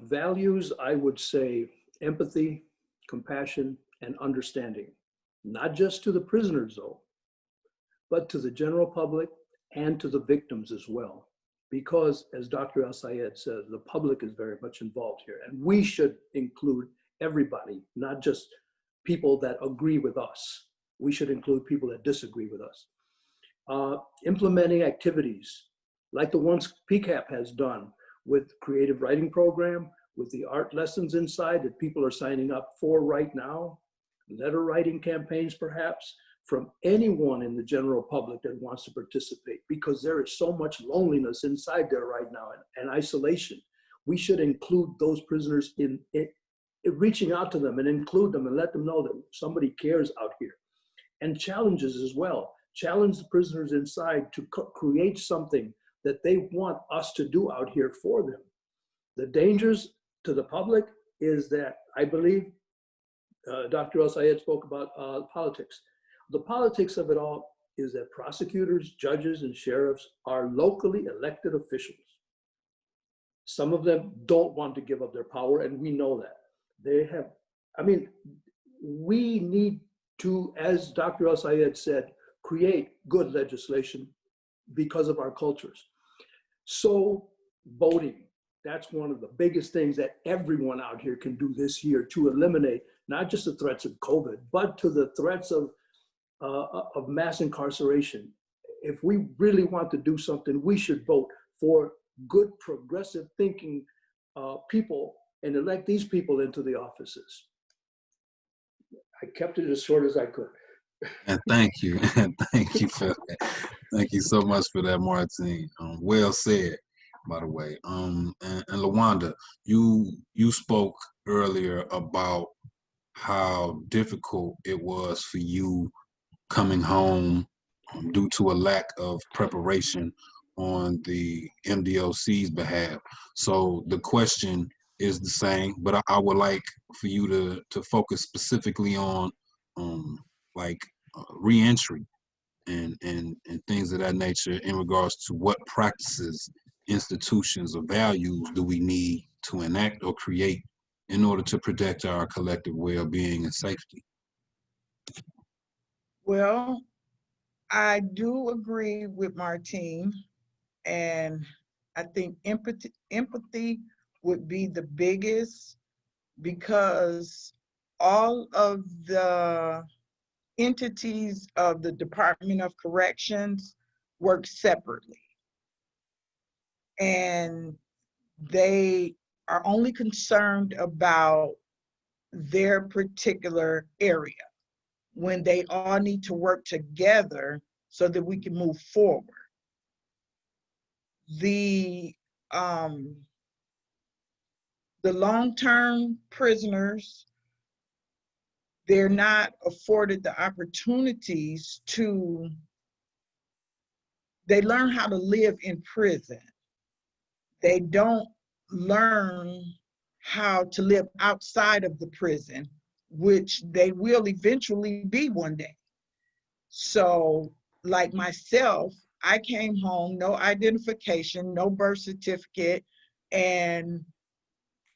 Values, I would say empathy, compassion, and understanding, not just to the prisoners though, but to the general public and to the victims as well. Because as Dr. El-Sayed says, the public is very much involved here and we should include everybody, not just people that agree with us. We should include people that disagree with us. Implementing activities like the ones PCAP has done with creative writing program, with the art lessons inside that people are signing up for right now, letter writing campaigns perhaps, from anyone in the general public that wants to participate, because there is so much loneliness inside there right now and isolation. We should include those prisoners in reaching out to them and include them and let them know that somebody cares out here. And challenges as well. Challenge the prisoners inside to create something that they want us to do out here for them. The dangers to the public is that I believe Dr. El-Sayed spoke about politics. The politics of it all is that prosecutors, judges, and sheriffs are locally elected officials. Some of them don't want to give up their power, and we know that. They have, I mean, we need to, as Dr. El-Sayed said, create good legislation because of our cultures. So voting, that's one of the biggest things that everyone out here can do this year to eliminate not just the threats of COVID, but to the threats of mass incarceration. If we really want to do something, we should vote for good, progressive thinking people and elect these people into the offices. I kept it as short as I could. And thank you. Thank you for that. Thank you so much for that, Martin. Well said, by the way. And Lawanda, you spoke earlier about how difficult it was for you coming home due to a lack of preparation on the MDOC's behalf. So the question is the same, but I would like for you to focus specifically on like reentry and things of that nature in regards to what practices, institutions, or values do we need to enact or create in order to protect our collective well-being and safety. Well, I do agree with Martine, and I think empathy would be the biggest, because all of the entities of the Department of Corrections work separately, and they are only concerned about their particular area, when they all need to work together so that we can move forward. The long-term prisoners, they're not afforded the opportunities to, they learn how to live in prison. They don't learn how to live outside of the prison, which they will eventually be one day. So like myself, I came home, no identification, no birth certificate, and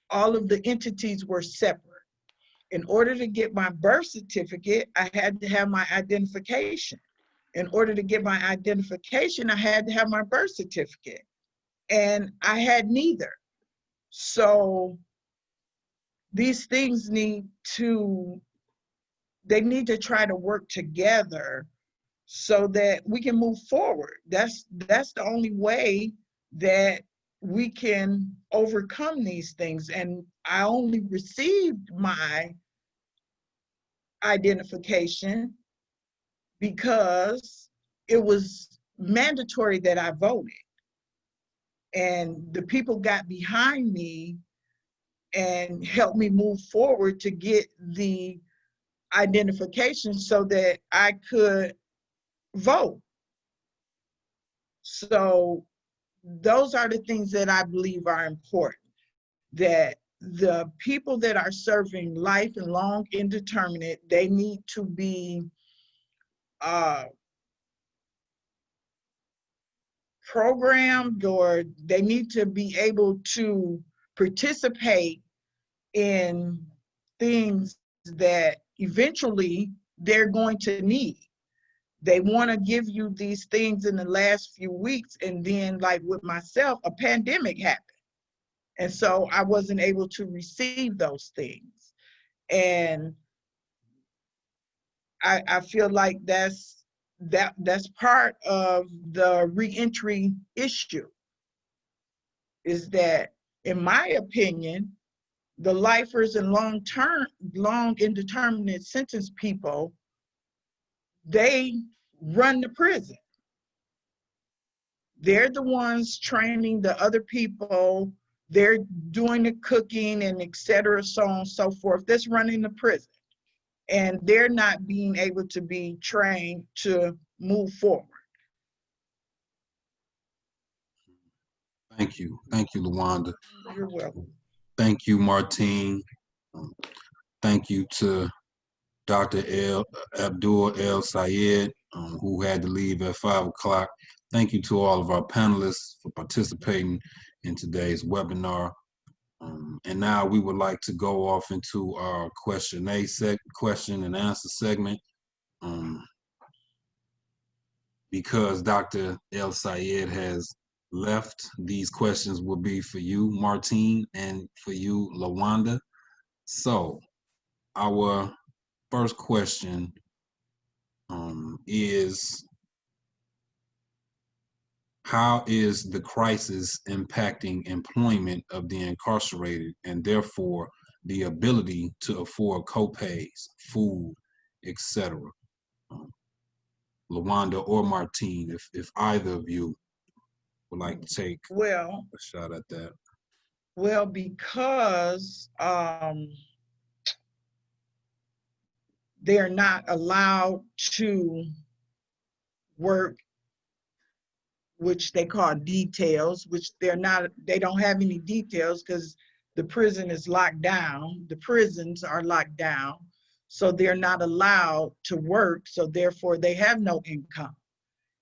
all of the entities were separate. In order to get my birth certificate, I had to have my identification. In order to get my identification, I had to have my birth certificate. And I had neither. So these things need to try to work together so that we can move forward. That's the only way that we can overcome these things. And I only received my identification because it was mandatory that I voted. And the people got behind me and helped me move forward to get the identification so that I could vote. So those are the things that I believe are important, that the people that are serving life and long indeterminate, they need to be programmed, or they need to be able to participate in things that eventually they're going to need. They want to give you these things in the last few weeks, and then, like with myself, a pandemic happened. And so I wasn't able to receive those things. And I feel like that's part of the reentry issue, is that, in my opinion, the lifers and long indeterminate sentence people, they run the prison. They're the ones training the other people. They're doing the cooking and et cetera, so on and so forth. That's running the prison. And they're not being able to be trained to move forward. Thank you. Thank you, Lawanda. You're welcome. Thank you, Martine. Thank you to Dr. Abdul El-Sayed, who had to leave at 5 o'clock. Thank you to all of our panelists for participating in today's webinar. And now we would like to go off into our question and answer segment. Because Dr. El-Sayed has left, these questions will be for you, Martine, and for you, Lawanda. So our first question is, how is the crisis impacting employment of the incarcerated, and therefore the ability to afford co-pays, food, etc.? Lawanda or Martine, if either of you would like to take a shot at that. Well, because they're not allowed to work, which they call details, which they don't have any details because the prison is locked down. The prisons are locked down. So they're not allowed to work. So therefore they have no income,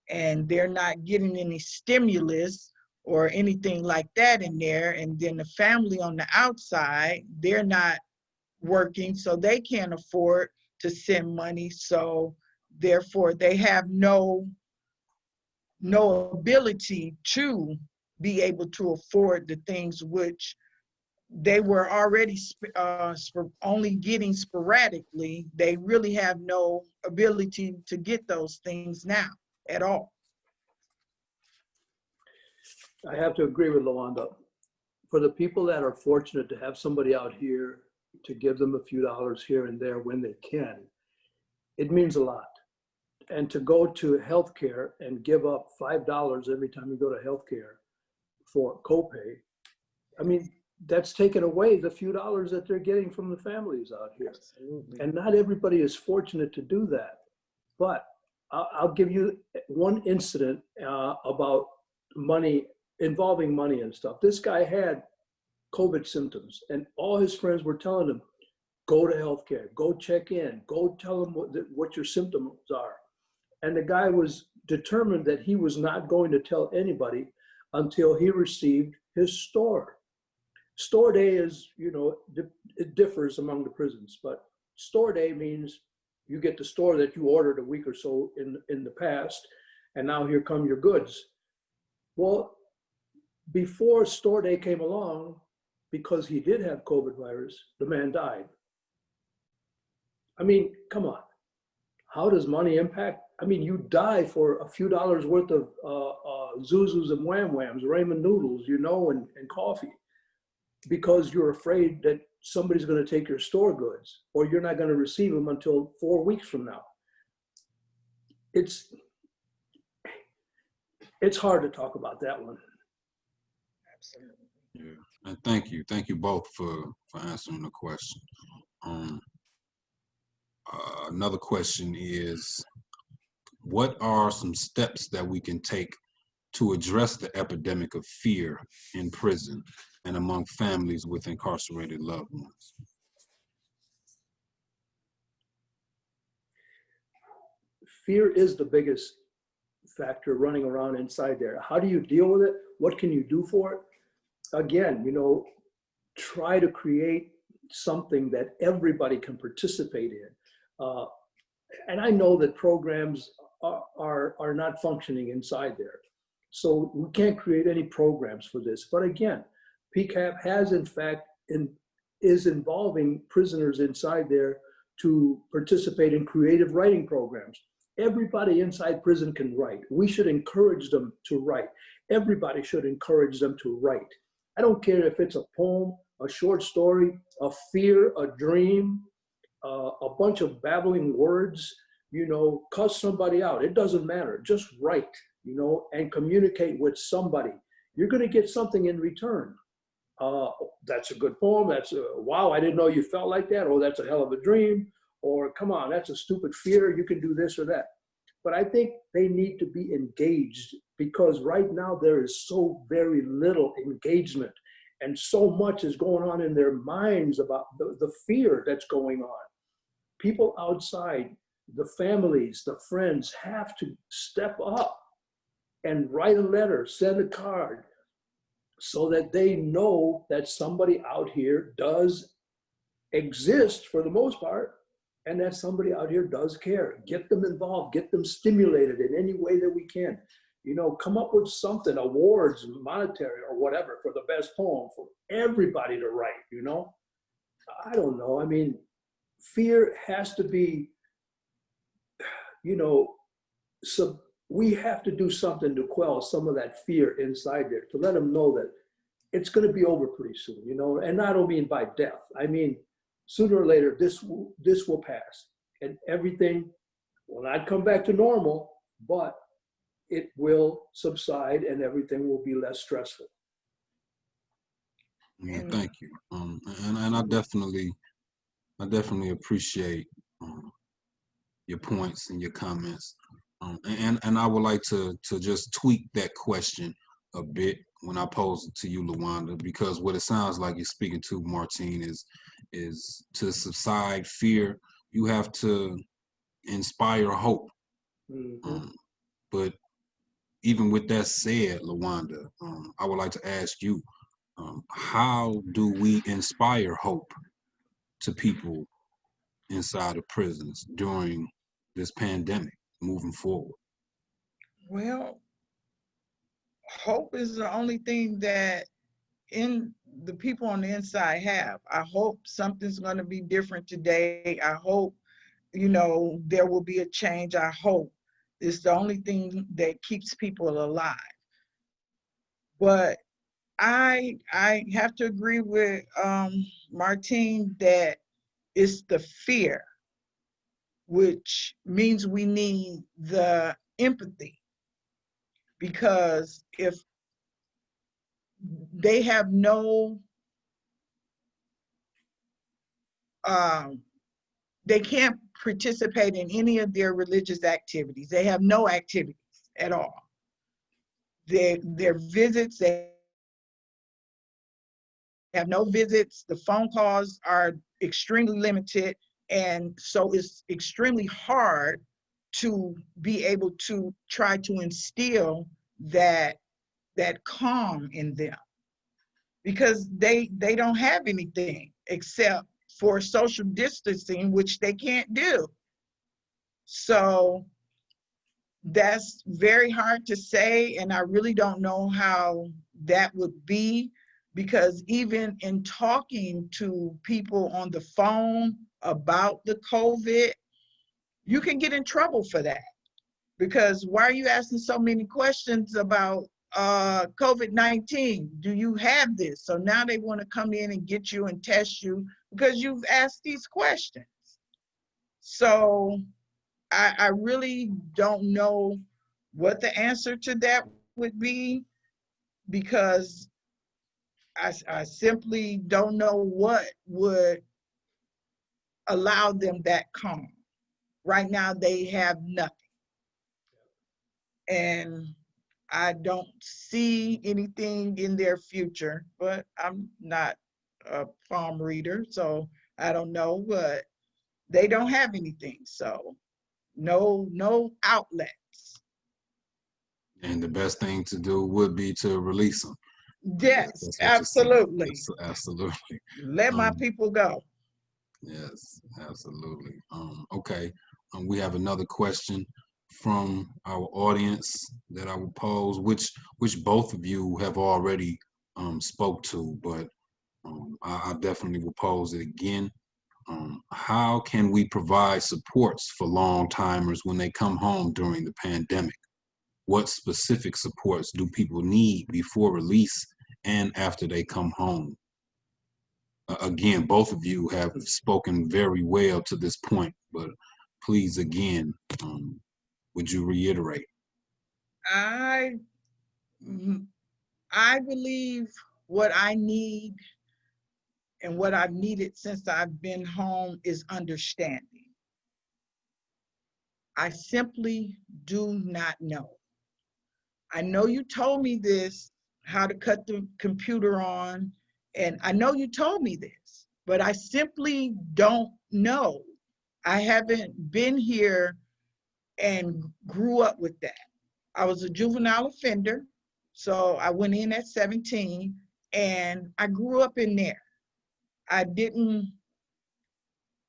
and they're not getting any stimulus or anything like that in there. And then the family on the outside, they're not working, so they can't afford to send money. So therefore they have no ability to be able to afford the things which they were already only getting sporadically. They really have no ability to get those things now at all. I have to agree with Lawanda. For the people that are fortunate to have somebody out here to give them a few dollars here and there when they can, it means a lot. And to go to healthcare and give up $5 every time you go to healthcare for copay, I mean, that's taken away the few dollars that they're getting from the families out here. Absolutely. And not everybody is fortunate to do that. But I'll give you one incident about money, involving money and stuff. This guy had COVID symptoms, and all his friends were telling him, go to healthcare, go check in, go tell them what your symptoms are. And the guy was determined that he was not going to tell anybody until he received his store. Store day is, you know, it differs among the prisons, but store day means you get the store that you ordered a week or so in the past, and now here come your goods. Well, before store day came along, because he did have COVID virus, the man died. I mean, come on. How does money impact? I mean, you die for a few dollars worth of Zuzus and Wham Whams, ramen noodles, you know, and coffee, because you're afraid that somebody's going to take your store goods, or you're not going to receive them until 4 weeks from now. It's hard to talk about that one. Absolutely. Yeah, and thank you both for answering the question. Another question is, what are some steps that we can take to address the epidemic of fear in prison and among families with incarcerated loved ones? Fear is the biggest factor running around inside there. How do you deal with it? What can you do for it? Again, you know, try to create something that everybody can participate in. And I know that programs are not functioning inside there. So we can't create any programs for this. But again, PCAP has in fact is involving prisoners inside there to participate in creative writing programs. Everybody inside prison can write. We should encourage them to write. Everybody should encourage them to write. I don't care if it's a poem, a short story, a fear, a dream, a bunch of babbling words, you know, cuss somebody out. It doesn't matter. Just write, you know, and communicate with somebody. You're going to get something in return. That's a good poem. That's wow, I didn't know you felt like that. Oh, that's a hell of a dream. Or come on, that's a stupid fear. You can do this or that. But I think they need to be engaged, because right now there is so very little engagement, and so much is going on in their minds about the fear that's going on. People outside, the families, the friends have to step up and write a letter, send a card, so that they know that somebody out here does exist for the most part, and that somebody out here does care. Get them involved, get them stimulated in any way that we can. You know, come up with something, awards, monetary or whatever, for the best poem for everybody to write, you know? I don't know. I mean, fear has to be, you know, so we have to do something to quell some of that fear inside there, to let them know that it's going to be over pretty soon, you know? And I don't mean by death. I mean, sooner or later, this will pass, and everything will not come back to normal, but it will subside and everything will be less stressful. Yeah, thank you. And I definitely appreciate your points and your comments. And I would like to just tweak that question a bit when I pose it to you, Lawanda, because what it sounds like you're speaking to, Martine, is to subside fear, you have to inspire hope. But even with that said, Lawanda, I would like to ask you, how do we inspire hope to people inside of prisons during this pandemic moving forward? Well, hope is the only thing that the people on the inside have. I hope something's going to be different today. I hope, there will be a change. I hope. It's the only thing that keeps people alive. But I have to agree with Martine that it's the fear, which means we need the empathy, because if they have no, they can't participate in any of their religious activities. They have no activities at all. Their visits, they have no visits. The phone calls are extremely limited. And so it's extremely hard to be able to try to instill that calm in them, because they don't have anything except for social distancing, which they can't do. So that's very hard to say, and I really don't know how that would be, because even in talking to people on the phone about the COVID, you can get in trouble for that. Because why are you asking so many questions about COVID-19? Do you have this? So now they want to come in and get you and test you because you've asked these questions. So I really don't know what the answer to that would be, because I simply don't know what would allow them that calm. Right now they have nothing. And I don't see anything in their future, but I'm not a palm reader, so I don't know, but they don't have anything. So no outlets. And the best thing to do would be to release them. Yes, That's absolutely. Absolutely. Let my people go. Yes, absolutely. Okay, we have another question from our audience that I will pose, which both of you have already spoke to, but I definitely will pose it again. How can we provide supports for long timers when they come home during the pandemic? What specific supports do people need before release and after they come home? Again, both of you have spoken very well to this point, but please, again, would you reiterate? I believe what I need and what I've needed since I've been home is understanding. I simply do not know. I know you told me this, how to cut the computer on, and I know you told me this, but I simply don't know. I haven't been here and grew up with that. I was a juvenile offender, so I went in at 17, and I grew up in there. I didn't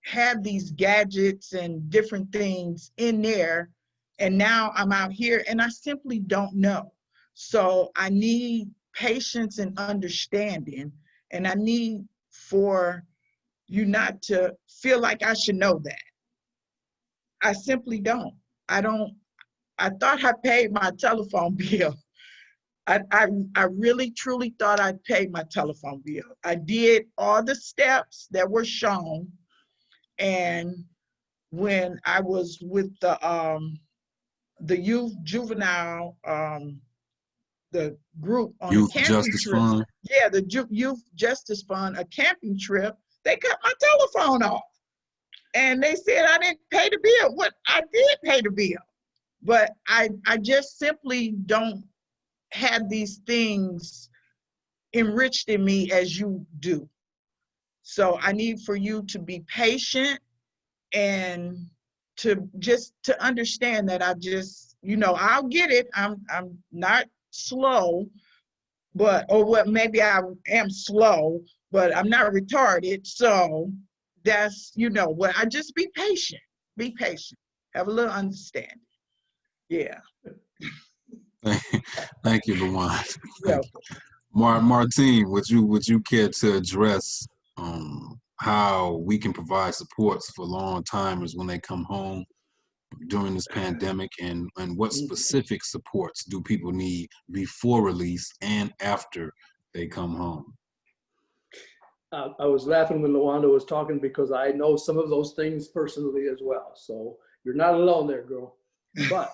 have these gadgets and different things in there, and now I'm out here and I simply don't know. So I need patience and understanding, and I need for you not to feel like I should know that. I simply don't. I thought I paid my telephone bill. I really truly thought I paid my telephone bill. I did all the steps that were shown, and when I was with the youth juvenile, the group on Youth a camping Justice trip. Fund? Yeah, the Youth Justice Fund, a camping trip, they cut my telephone off. And they said I didn't pay the bill. What? I did pay the bill. But I just simply don't have these things enriched in me as you do. So I need for you to be patient and to understand that I just, I'll get it. I'm not slow, maybe I am slow, but I'm not retarded. So that's, I just be patient. Be patient. Have a little understanding. Yeah. Thank you, Lawanda. Yeah. Martine, would you care to address how we can provide supports for long timers when they come home during this pandemic, and what specific supports do people need before release and after they come home? I was laughing when Lawanda was talking because I know some of those things personally as well. So you're not alone there, girl. But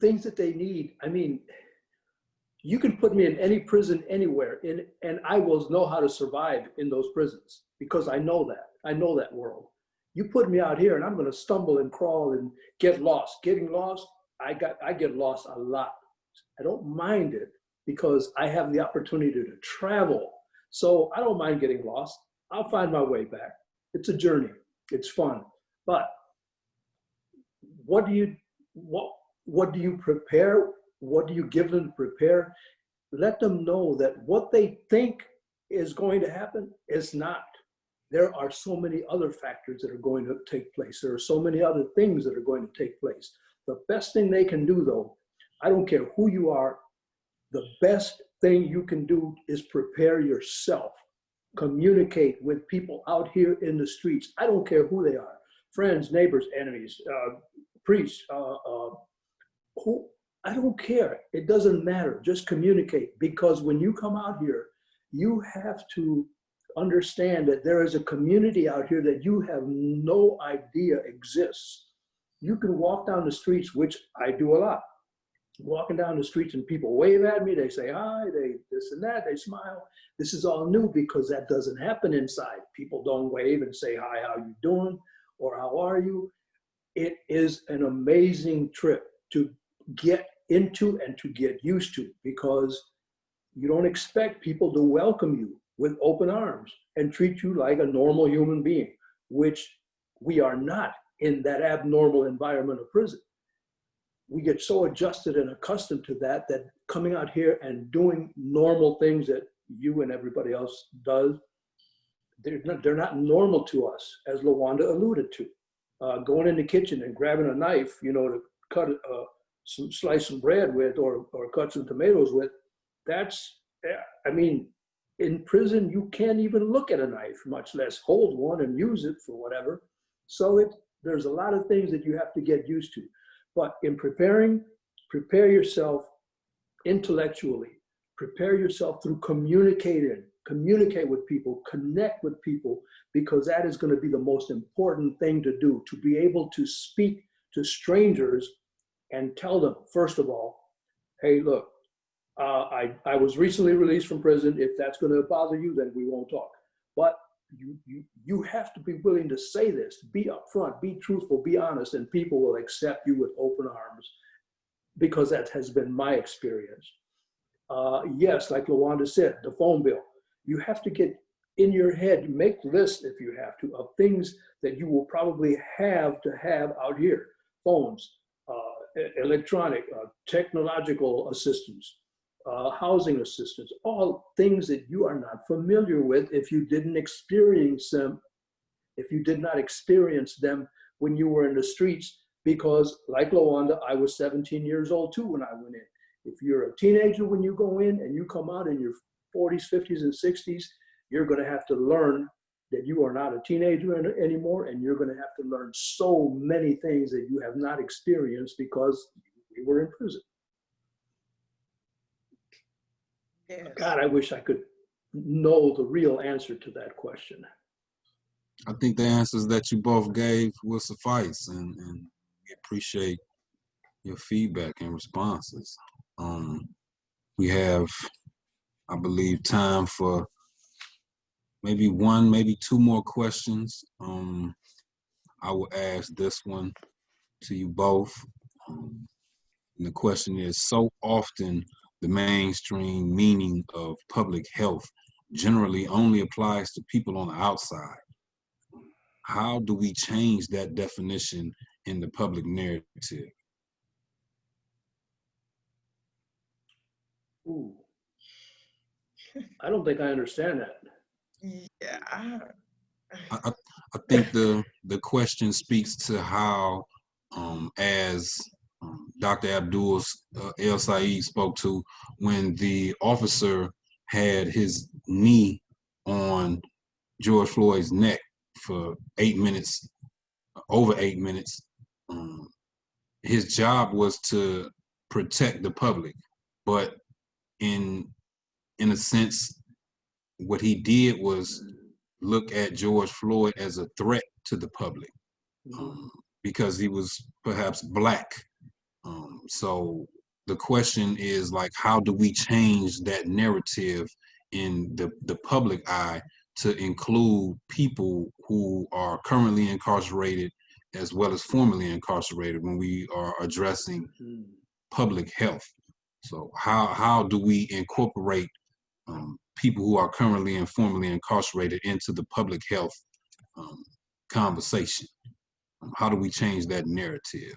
things that they need, I mean, you can put me in any prison anywhere, and I will know how to survive in those prisons because I know that. I know that world. You put me out here and I'm going to stumble and crawl and get lost. Getting lost, I get lost a lot. I don't mind it because I have the opportunity to travel. So I don't mind getting lost. I'll find my way back. It's a journey. It's fun. But what do you prepare? What do you give them to prepare? Let them know that what they think is going to happen is not. There are so many other factors that are going to take place. There are so many other things that are going to take place. The best thing they can do, though, I don't care who you are, the best thing you can do is prepare yourself. Communicate with people out here in the streets. I don't care who they are, friends, neighbors, enemies, priests, who, I don't care. It doesn't matter. Just communicate, because when you come out here, you have to understand that there is a community out here that you have no idea exists. You can walk down the streets, which I do a lot. Walking down the streets and people wave at me, they say hi, they this and that, they smile. This is all new because that doesn't happen inside. People don't wave and say hi, how you doing, or how are you? It is an amazing trip to get into and to get used to, because you don't expect people to welcome you with open arms and treat you like a normal human being, which we are not in that abnormal environment of prison. We get so adjusted and accustomed to that coming out here and doing normal things that you and everybody else does, they're not normal to us, as Lawanda alluded to. Going in the kitchen and grabbing a knife, to cut slice some bread with, or cut some tomatoes with, in prison, you can't even look at a knife, much less hold one and use it for whatever. So there's a lot of things that you have to get used to. But in prepare yourself intellectually, prepare yourself through communicate with people, connect with people, because that is going to be the most important thing to do, to be able to speak to strangers and tell them, first of all, hey, look, I was recently released from prison. If that's going to bother you, then we won't talk. But you have to be willing to say this, be upfront, be truthful, be honest, and people will accept you with open arms, because that has been my experience. Yes, like Lawanda said, the phone bill. You have to get in your head, make lists if you have to, of things that you will probably have to have out here. Phones, electronic, technological assistance, housing assistance, all things that you are not familiar with if you didn't experience them, if you did not experience them when you were in the streets. Because like Lawanda, I was 17 years old too when I went in. If you're a teenager when you go in and you come out in your 40s, 50s, and 60s, you're going to have to learn that you are not a teenager anymore, and you're going to have to learn so many things that you have not experienced because you were in prison. Yes. God, I wish I could know the real answer to that question. I think the answers that you both gave will suffice, and we appreciate your feedback and responses. We have, I believe, time for maybe one, maybe two more questions. I will ask this one to you both. And the question is, so often the mainstream meaning of public health generally only applies to people on the outside. How do we change that definition in the public narrative? Ooh. I don't think I understand that. Yeah. I think the question speaks to how, as Dr. Abdul El-Sayed spoke to, when the officer had his knee on George Floyd's neck for 8 minutes, over 8 minutes, his job was to protect the public, but in a sense, what he did was look at George Floyd as a threat to the public, because he was perhaps Black. So the question is, like, how do we change that narrative in the public eye to include people who are currently incarcerated as well as formerly incarcerated when we are addressing public health? So how do we incorporate people who are currently and formerly incarcerated into the public health conversation? How do we change that narrative?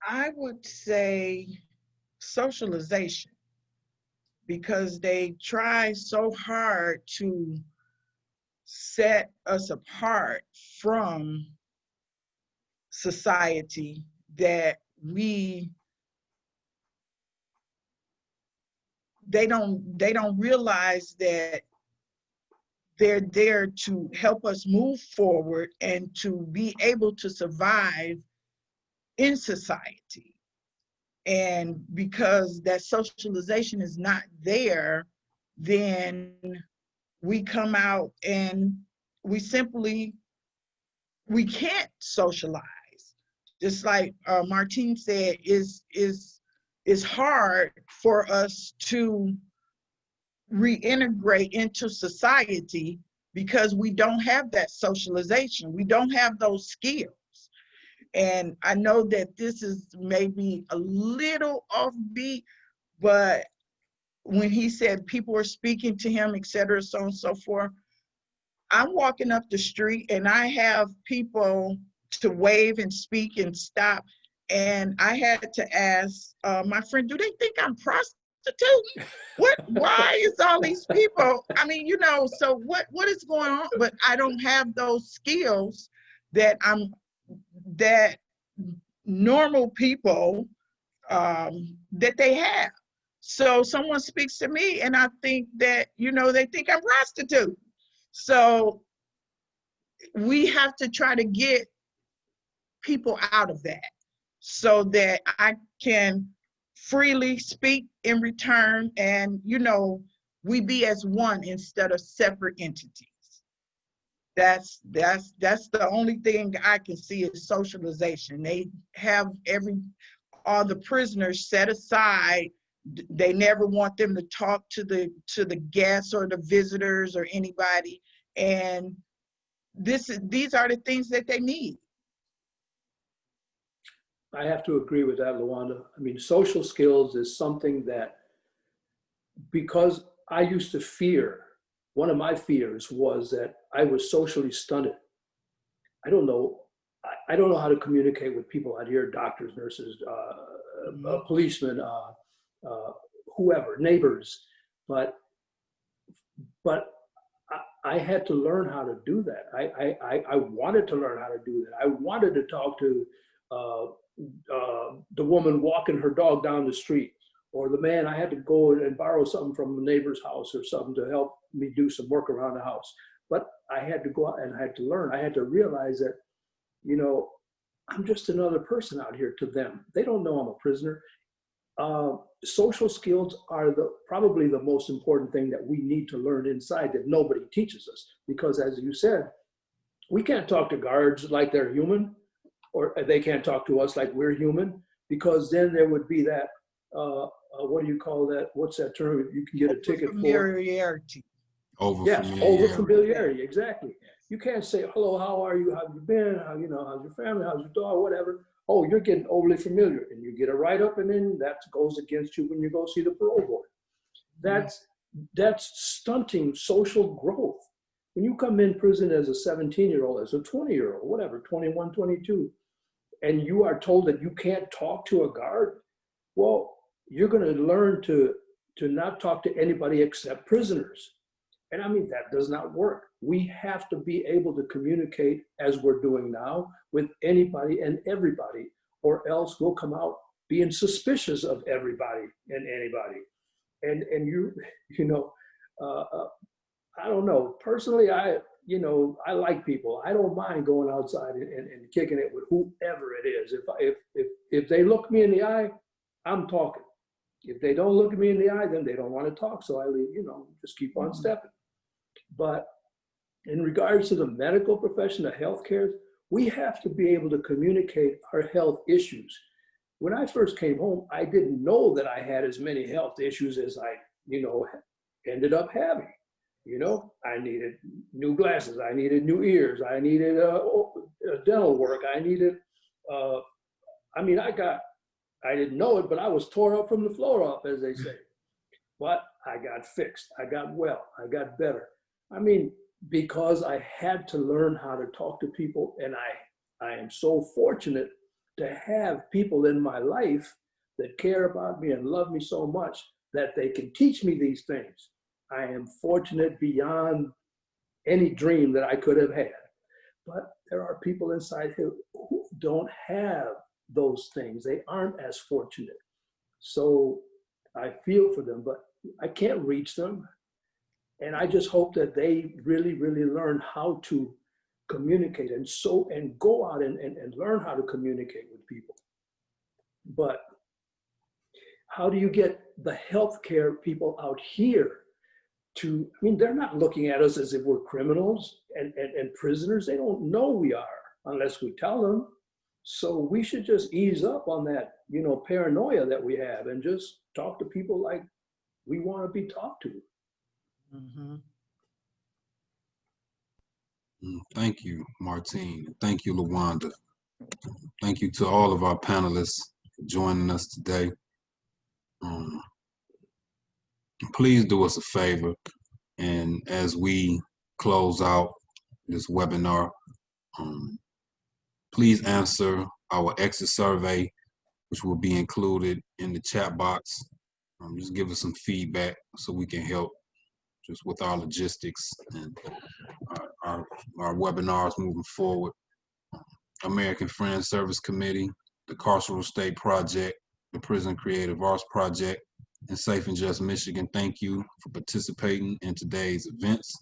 I would say socialization, because they try so hard to set us apart from society that they don't realize that they're there to help us move forward and to be able to survive in society. And because that socialization is not there, then we come out and we can't socialize. Just like Martin said, it's hard for us to reintegrate into society because we don't have that socialization. We don't have those skills. And I know that this is maybe a little offbeat, but when he said people are speaking to him, et cetera, so on and so forth, I'm walking up the street and I have people to wave and speak and stop. And I had to ask my friend, do they think I'm prostituting? Why is all these people? I mean, so what is going on? But I don't have those skills that normal people that they have. So someone speaks to me and I think that, they think I'm prostitute. So we have to try to get people out of that so that I can freely speak in return, and we be as one instead of separate entities. That's the only thing I can see is socialization. They have all the prisoners set aside. They never want them to talk to the guests or the visitors or anybody. And these are the things that they need. I have to agree with that, Lawanda. I mean, social skills is something that, because I used to fear, one of my fears was that I was socially stunted. I don't know how to communicate with people out here, doctors, nurses, policemen, whoever, neighbors, but I had to learn how to do that. I wanted to learn how to do that. I wanted to talk to the woman walking her dog down the street, or the man. I had to go and borrow something from a neighbor's house or something to help me do some work around the house. But I had to go out and I had to learn. I had to realize that, I'm just another person out here to them. They don't know I'm a prisoner. Social skills are probably the most important thing that we need to learn inside, that nobody teaches us. Because as you said, we can't talk to guards like they're human, or they can't talk to us like we're human, because then there would be that, what do you call that? What's that term you can get a ticket for? Familiarity. Yes, Over-familiarity. over familiarity, exactly. You can't say, hello, how are you? How have you been? How, you know, how's your family? How's your dog? Whatever. Oh, you're getting overly familiar, and you get a write-up, and then that goes against you when you go see the parole board. That's stunting social growth. When you come in prison as a 17-year-old, as a 20-year-old, whatever, 21, 22, and you are told that you can't talk to a guard, well, you're going to learn to not talk to anybody except prisoners. And I mean, that does not work. We have to be able to communicate, as we're doing now, with anybody and everybody, or else we'll come out being suspicious of everybody and anybody. And you know, I don't know. Personally, I like people. I don't mind going outside and kicking it with whoever it is. If they look me in the eye, I'm talking. If they don't look at me in the eye, then they don't want to talk. So I leave, just keep on stepping. But in regards to the medical profession, the healthcare, we have to be able to communicate our health issues. When I first came home, I didn't know that I had as many health issues as I, ended up having. I needed new glasses. I needed new ears. I needed dental work. I needed, I didn't know it, but I was tore up from the floor up, as they say. But I got fixed. I got well. I got better. I mean, because I had to learn how to talk to people, and I am so fortunate to have people in my life that care about me and love me so much that they can teach me these things. I am fortunate beyond any dream that I could have had. But there are people inside here who don't have those things. They aren't as fortunate. So I feel for them, but I can't reach them. And I just hope that they really, really learn how to communicate and go out and learn how to communicate with people. But how do you get the healthcare people out here they're not looking at us as if we're criminals and prisoners. They don't know we are unless we tell them. So we should just ease up on that, paranoia that we have and just talk to people like we want to be talked to. Mm-hmm. Thank you, Martine. Thank you, Lawanda. Thank you to all of our panelists for joining us today. Please do us a favor, and as we close out this webinar, please answer our exit survey, which will be included in the chat box. Just give us some feedback so we can help just with our logistics and our webinars moving forward. American Friends Service Committee, the Carceral State Project, the Prison Creative Arts Project, and Safe and Just Michigan, thank you for participating in today's events.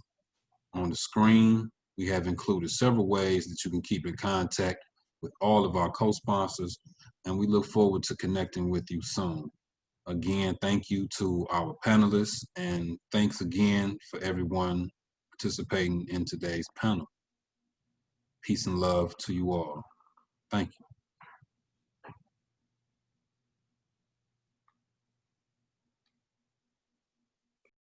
On the screen, we have included several ways that you can keep in contact with all of our co-sponsors, and we look forward to connecting with you soon. Again, thank you to our panelists, and thanks again for everyone participating in today's panel. Peace and love to you all. Thank you.